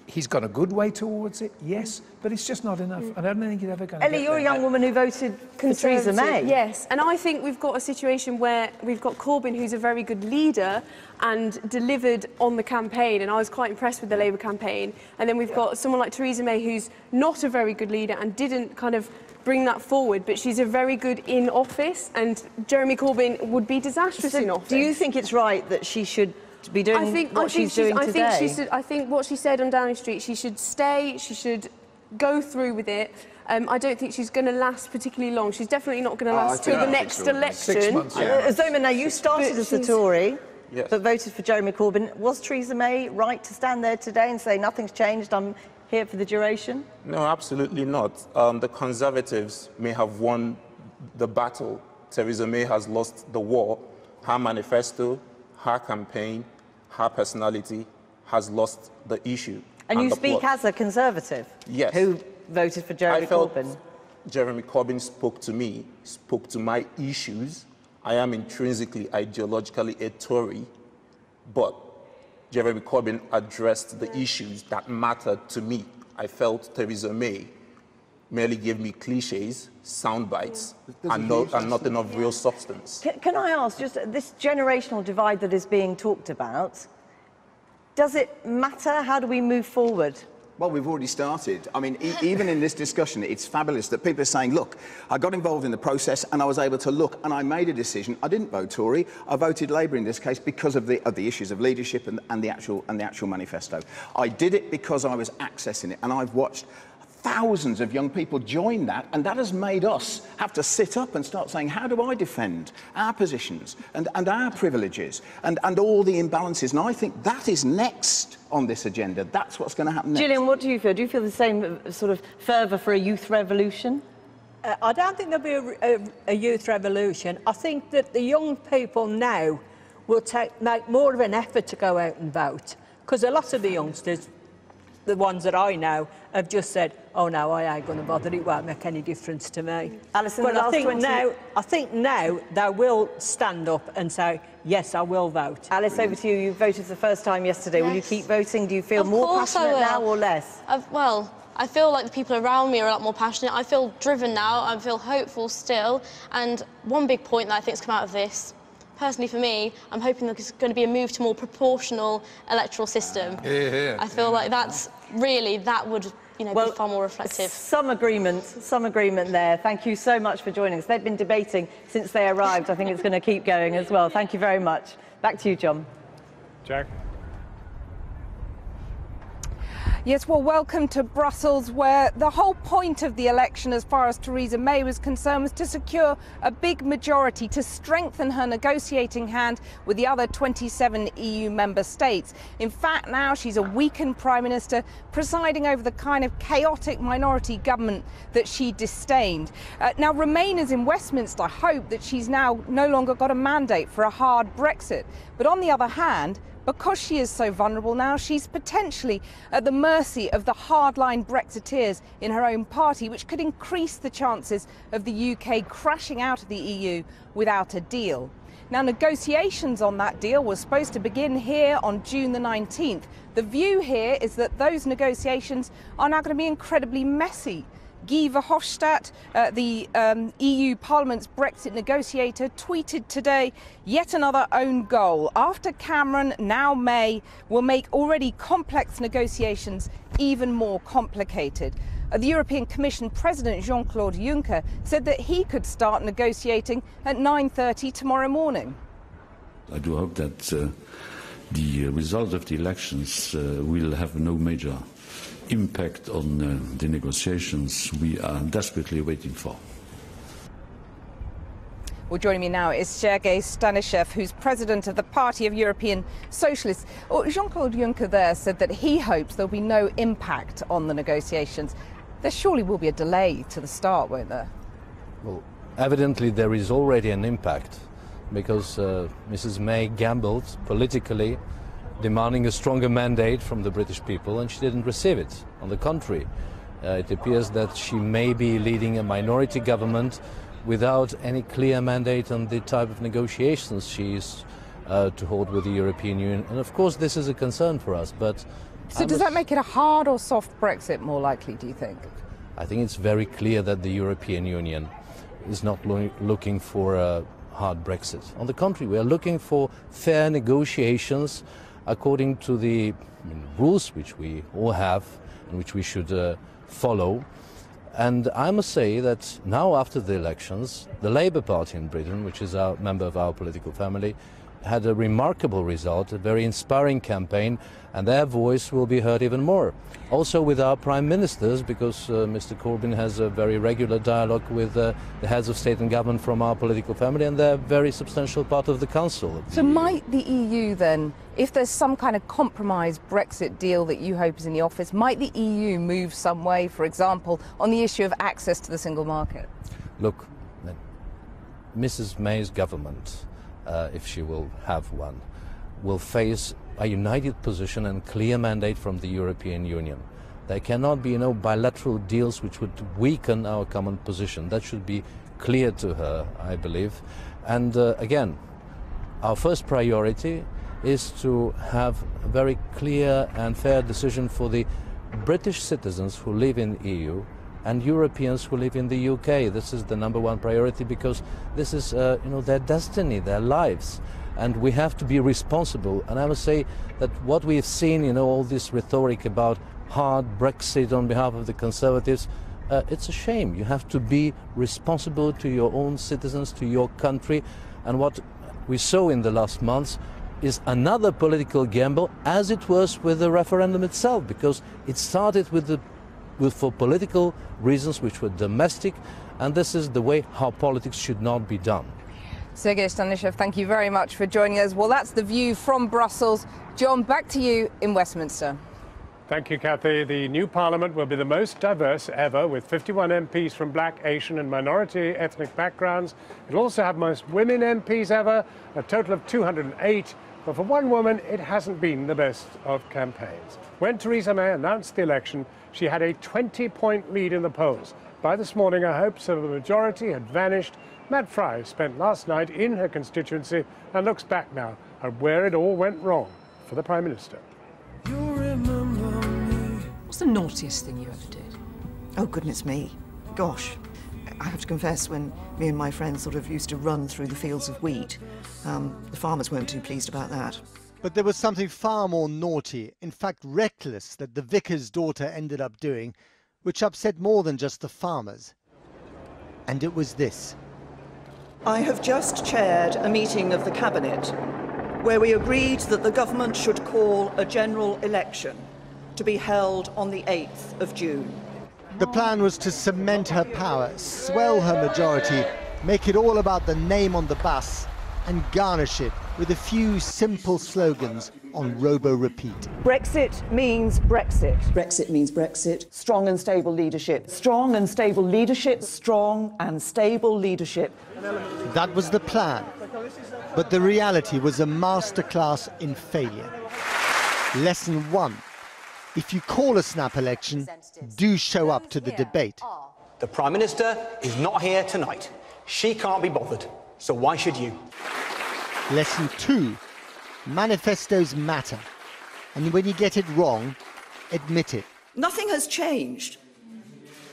He's got a good way towards it, yes, but it's just not enough. And I don't think he's ever going to Ellie, you're a young woman who voted for Theresa May. Yes, and I think we've got a situation where we've got Corbyn, who's a very good leader and delivered on the campaign, and I was quite impressed with the Labour campaign. And then we've got someone like Theresa May, who's not a very good leader and didn't kind of bring that forward, but she's a very good in office, and Jeremy Corbyn would be disastrous in office. Do you think it's right that she should be doing what she's doing today? I think what she said on Downing Street, she should stay, she should go through with it. I don't think she's going to last particularly long. She's definitely not going to last till the next election. 6 months, yeah. Zoma, now you started as a Tory, Yes. but voted for Jeremy Corbyn. Was Theresa May right to stand there today and say nothing's changed, I'm here for the duration? No, absolutely not. The Conservatives may have won the battle. Theresa May has lost the war. Her manifesto, her campaign, her personality has lost the issue. And you speak as a Conservative? Yes. Who voted for Jeremy Corbyn? Jeremy Corbyn spoke to me, spoke to my issues. I am intrinsically, ideologically a Tory, but Jeremy Corbyn addressed the issues that mattered to me. I felt Theresa May merely gave me cliches, sound bites, and not enough real substance. Can I ask, just this generational divide that is being talked about, does it matter? How do we move forward? Well, we've already started. I mean, even in this discussion, it's fabulous that people are saying, look, I got involved in the process and I was able to look and I made a decision. I didn't vote Tory. I voted Labour in this case because of the issues of leadership and the actual manifesto. I did it because I was accessing it, and I've watched thousands of young people join that, and that has made us have to sit up and start saying, how do I defend our positions and our privileges and all the imbalances? And I think that is next on this agenda. That's what's going to happen next. Gillian, what do you feel? Do you feel the same sort of fervour for a youth revolution? I don't think there'll be a youth revolution. I think that the young people now will make more of an effort to go out and vote, because a lot of the youngsters, the ones that I know, have just said, oh no, I ain't going to bother, it won't make any difference to me. Alison, but I think now they will stand up and say, yes, I will vote. Alice, over to you. You voted for the first time yesterday. Yes. Will you keep voting? Do you feel Of more course I passionate will. now or less? Well, I feel like the people around me are a lot more passionate. I feel driven now. I feel hopeful still. And one big point that I think has come out of this, personally for me, I'm hoping there's going to be a move to a more proportional electoral system. I feel like that's really, that would be far more reflective. Some agreement there. Thank you so much for joining us. They've been debating since they arrived. I think it's going to keep going as well. Thank you very much. Back to you, John. Jack. Yes, well, welcome to Brussels, where the whole point of the election, as far as Theresa May was concerned, was to secure a big majority, to strengthen her negotiating hand with the other 27 EU member states. In fact, now she's a weakened Prime Minister, presiding over the kind of chaotic minority government that she disdained. Now, Remainers in Westminster hope that she's now no longer got a mandate for a hard Brexit. But on the other hand, because she is so vulnerable now, she's potentially at the mercy of the hardline Brexiteers in her own party, which could increase the chances of the UK crashing out of the EU without a deal. Now, negotiations on that deal were supposed to begin here on June the 19th. The view here is that those negotiations are now going to be incredibly messy. Guy Verhofstadt, the EU Parliament's Brexit negotiator, tweeted today yet another own goal. After Cameron, now May will make already complex negotiations even more complicated. The European Commission President Jean-Claude Juncker said that he could start negotiating at 9:30 tomorrow morning. I do hope that the result of the elections will have no major impact on the negotiations we are desperately waiting for. Well, joining me now is Sergei Stanishev, who's president of the Party of European Socialists. Well, Jean-Claude Juncker there said that he hopes there'll be no impact on the negotiations. There surely will be a delay to the start, won't there? Well, evidently there is already an impact, because Mrs. May gambled politically, demanding a stronger mandate from the British people, and she didn't receive it. On the contrary, it appears that she may be leading a minority government without any clear mandate on the type of negotiations she is to hold with the European Union. And of course this is a concern for us, but... So does that make it a hard or soft Brexit more likely, do you think? I think it's very clear that the European Union is not looking for a hard Brexit. On the contrary, we are looking for fair negotiations according to the rules which we all have and which we should follow. And I must say that now, after the elections, the Labour Party in Britain, which is a member of our political family, had a remarkable result, a very inspiring campaign, and their voice will be heard even more. Also with our prime ministers, because Mr. Corbyn has a very regular dialogue with the heads of state and government from our political family, and they're a very substantial part of the council. So might the EU then, if there's some kind of compromise Brexit deal that you hope is in the office, might the EU move some way, for example, on the issue of access to the single market? Look, Mrs. May's government, if she will have one, will face a united position and clear mandate from the European Union. There cannot be bilateral deals which would weaken our common position. That should be clear to her, I believe. And again, our first priority is to have a very clear and fair decision for the British citizens who live in the EU and Europeans who live in the UK. This is the #1 priority, because this is their destiny, their lives, and we have to be responsible. And I must say that what we have seen, all this rhetoric about hard Brexit on behalf of the Conservatives, it's a shame. You have to be responsible to your own citizens, to your country. And what we saw in the last months is another political gamble, as it was with the referendum itself, because it started for political reasons which were domestic, and this is the way how politics should not be done. Sergei Stanishev, thank you very much for joining us. Well, that's the view from Brussels. John, back to you in Westminster. Thank you, Kathy. The new Parliament will be the most diverse ever, with 51 MPs from black, Asian and minority ethnic backgrounds. It'll also have most women MPs ever, a total of 208. But for one woman, it hasn't been the best of campaigns. When Theresa May announced the election, she had a 20-point lead in the polls. By this morning, her hopes of a majority had vanished. Matt Fry spent last night in her constituency and looks back now at where it all went wrong for the Prime Minister. What's the naughtiest thing you ever did? Oh, goodness me. Gosh. I have to confess, when me and my friends sort of used to run through the fields of wheat, the farmers weren't too pleased about that. But there was something far more naughty, in fact reckless, that the vicar's daughter ended up doing, which upset more than just the farmers. And it was this. I have just chaired a meeting of the Cabinet where we agreed that the government should call a general election to be held on the 8th of June. The plan was to cement her power, swell her majority, make it all about the name on the bus, and garnish it with a few simple slogans on robo-repeat. Brexit means Brexit. Brexit means Brexit. Strong and stable leadership. Strong and stable leadership. Strong and stable leadership. That was the plan. But the reality was a masterclass in failure. Lesson 1. If you call a snap election, do show up to the debate. The Prime Minister is not here tonight. She can't be bothered. So why should you? Lesson 2. Manifestos matter. And when you get it wrong, admit it. Nothing has changed.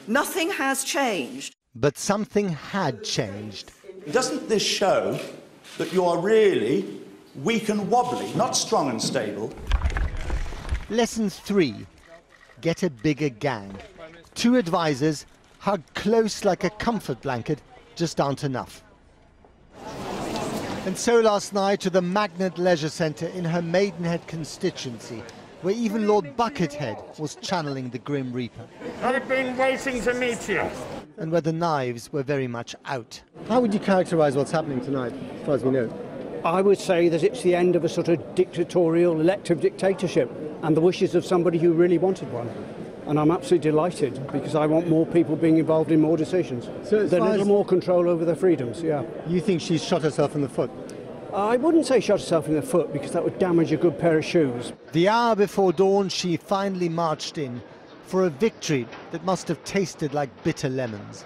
Nothing has changed. But something had changed. Doesn't this show that you are really weak and wobbly, not strong and stable? Lesson 3. Get a bigger gang. 2 advisors, hugged close like a comfort blanket, just aren't enough. And so last night to the Magnet Leisure Centre in her Maidenhead constituency, where even Lord Buckethead was channeling the Grim Reaper. I've been waiting to meet you. And where the knives were very much out. How would you characterise what's happening tonight, as far as we know? I would say that it's the end of a sort of dictatorial elective dictatorship and the wishes of somebody who really wanted one. And I'm absolutely delighted because I want more people being involved in more decisions. So a little more control over their freedoms, yeah. You think she's shot herself in the foot? I wouldn't say shot herself in the foot because that would damage a good pair of shoes. The hour before dawn, she finally marched in for a victory that must have tasted like bitter lemons.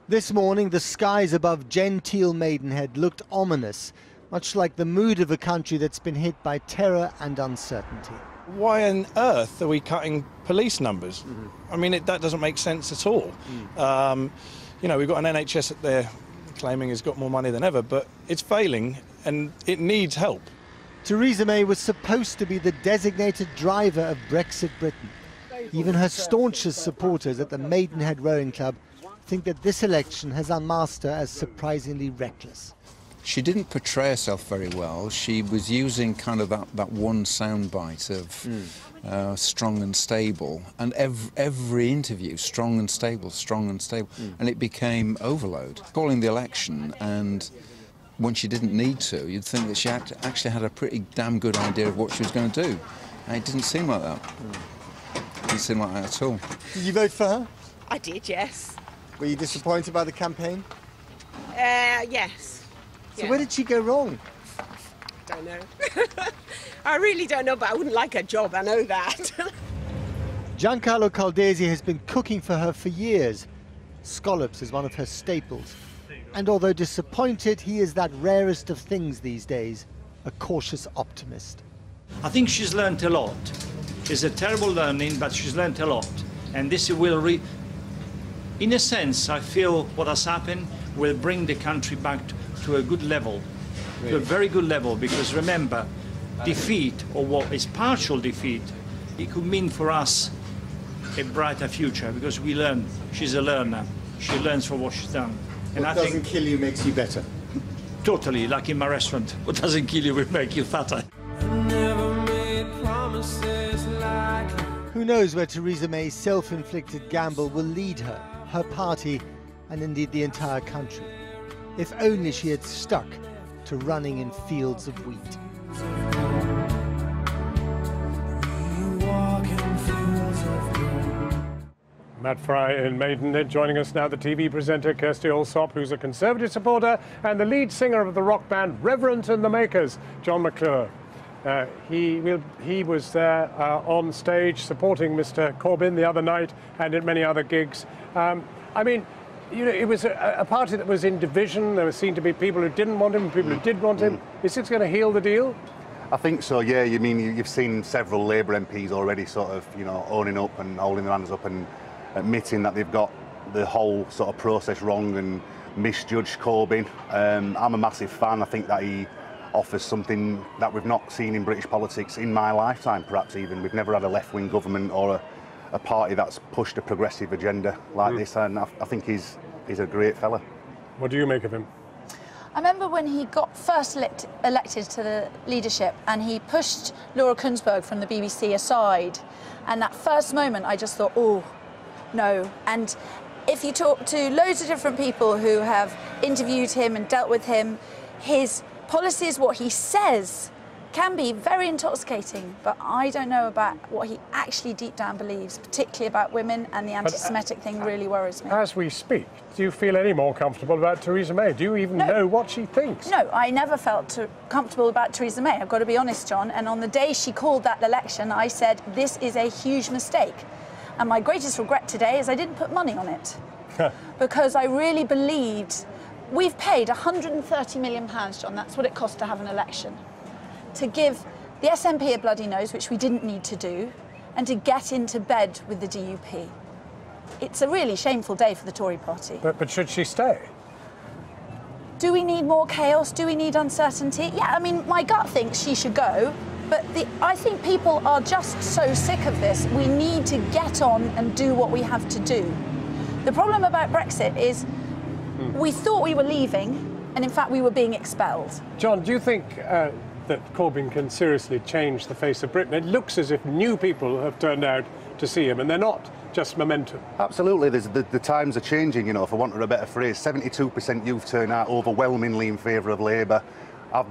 This morning, the skies above genteel Maidenhead looked ominous, much like the mood of a country that's been hit by terror and uncertainty. Why on earth are we cutting police numbers? I mean, that doesn't make sense at all. You know, we've got an NHS that they're claiming has got more money than ever, but it's failing and it needs help. Theresa May was supposed to be the designated driver of Brexit Britain. Even her staunchest supporters at the Maidenhead Rowing Club think that this election has unmasked her as surprisingly reckless. She didn't portray herself very well. She was using kind of that one soundbite of strong and stable, and every interview, strong and stable, and it became overload. Calling the election, and when she didn't need to, you'd think that she actually had a pretty damn good idea of what she was going to do, and it didn't seem like that. It didn't seem like that at all. Did you vote for her? I did, yes. Were you disappointed by the campaign? Yes. So where did she go wrong? Don't know. I really don't know, but I wouldn't like her job, I know that. Giancarlo Caldesi has been cooking for her for years. Scallops is one of her staples. And although disappointed, he is that rarest of things these days, a cautious optimist. I think she's learned a lot. It's a terrible learning, but she's learned a lot. And this will, in a sense, I feel what has happened will bring the country back to a good level, to a very good level, because remember, defeat, or what is partial defeat, it could mean for us a brighter future, because we learn. She's a learner. She learns from what she's done. And what doesn't kill you makes you better. Totally, like in my restaurant. What doesn't kill you will make you fatter. Who knows where Theresa May's self-inflicted gamble will lead her, her party, and indeed the entire country. If only she had stuck to running in fields of wheat. Matt Fry in Maidenhead. Joining us now, the TV presenter Kirsty Allsop, who's a Conservative supporter, and the lead singer of the rock band Reverend and the Makers, John McClure. He was there on stage supporting Mr. Corbyn the other night and at many other gigs. I mean, you know, it was a party that was in division. There seemed to be people who didn't want him and people who did want him. Is this going to heal the deal? I think so, yeah. You mean you've seen several Labour MPs already sort of, you know, owning up and holding their hands up and admitting that they've got the whole sort of process wrong and misjudged Corbyn. I'm a massive fan. I think that he offers something that we've not seen in British politics in my lifetime, perhaps even. We've never had a left-wing government or a party that's pushed a progressive agenda like this, and I think he's a great fella. What do you make of him? I remember when he got first elected to the leadership and he pushed Laura Kuenssberg from the BBC aside, and that first moment I just thought, oh, no. And if you talk to loads of different people who have interviewed him and dealt with him, his policies, what he says, can be very intoxicating, but I don't know about what he actually deep down believes, particularly about women, and the anti-Semitic thing really worries me. As we speak, do you feel any more comfortable about Theresa May? Do you even know what she thinks? No, I never felt comfortable about Theresa May, I've got to be honest, John, and on the day she called that election, I said, this is a huge mistake. And my greatest regret today is I didn't put money on it, because I really believed. We've paid £130 million, John, that's what it cost to have an election, to give the SNP a bloody nose, which we didn't need to do, and to get into bed with the DUP. It's a really shameful day for the Tory party. But should she stay? Do we need more chaos? Do we need uncertainty? Yeah, I mean, my gut thinks she should go, but I think people are just so sick of this. We need to get on and do what we have to do. The problem about Brexit is we thought we were leaving, and in fact we were being expelled. John, do you think that Corbyn can seriously change the face of Britain? It looks as if new people have turned out to see him, and they're not just momentum. Absolutely, the times are changing, you know, for want of a better phrase. 72% youth turnout, overwhelmingly in favour of Labour. I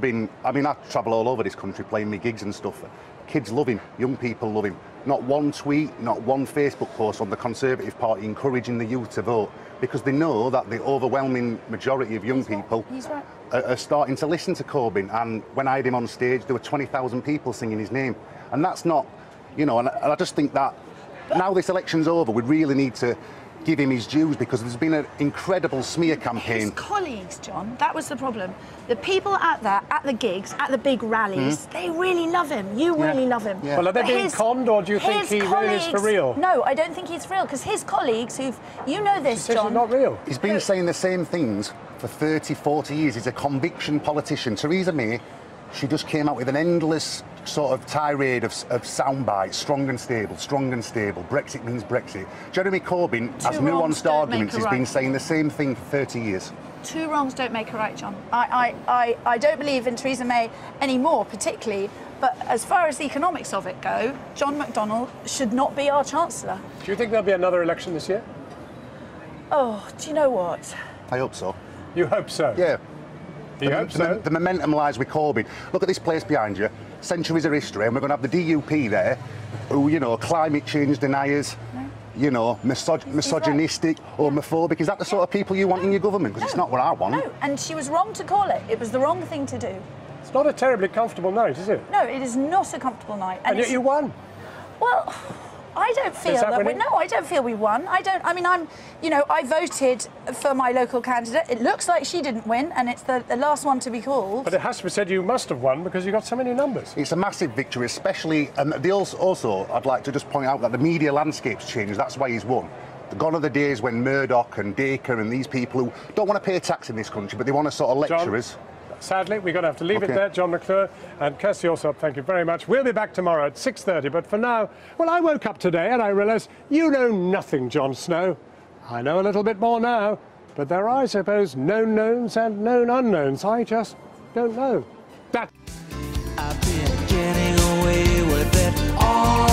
travel all over this country playing me gigs and stuff. Kids love him, young people love him. Not one tweet, not one Facebook post on the Conservative Party encouraging the youth to vote, because they know that the overwhelming majority of young people are starting to listen to Corbyn. And when I had him on stage, there were 20,000 people singing his name. And that's not, you know, and I just think that now this election's over, we really need to give him his dues, because there's been an incredible smear campaign. His colleagues, John, that was the problem. The people out there, at the gigs, at the big rallies, they really love him. You really love him. Well, are they being conned, or do you think he really is for real? No, I don't think he's for real, because his colleagues you know this, John. He's not real. He's been saying the same things for 30, 40 years. He's a conviction politician. Theresa May, she just came out with an endless sort of tirade of sound bites, strong and stable, Brexit means Brexit. Jeremy Corbyn has nuanced arguments. He's been saying the same thing for 30 years. Two wrongs don't make a right, John. I don't believe in Theresa May anymore, particularly, but as far as the economics of it go, John McDonnell should not be our Chancellor. Do you think there'll be another election this year? Oh, do you know what? I hope so. You hope so? Yeah. You hope so? The momentum lies with Corbyn. Look at this place behind you. Centuries of history, and we're going to have the DUP there, who, you know, climate change deniers, you know, misogynistic, homophobic. Is that the sort of people you want in your government? Because it's not what I want. No, and she was wrong to call it. It was the wrong thing to do. It's not a terribly comfortable night, is it? No, it is not a comfortable night. And yet you won. Well, I don't feel that we... No, I don't feel we won. I mean, I voted for my local candidate. It looks like she didn't win, and it's the last one to be called. But it has to be said you must have won, because you got so many numbers. It's a massive victory, especially... And also, I'd like to just point out that the media landscape's changed. That's why he's won. Gone are the days when Murdoch and Dacre and these people who don't want to pay tax in this country, but they want to sort of lecture us. Sadly, we're going to have to leave it there. John McClure and Kirsty Allsop, thank you very much. We'll be back tomorrow at 6:30, but for now, well, I woke up today and I realised you know nothing, Jon Snow. I know a little bit more now, but there are, I suppose, known knowns and known unknowns. I just don't know. I've been getting away with it all.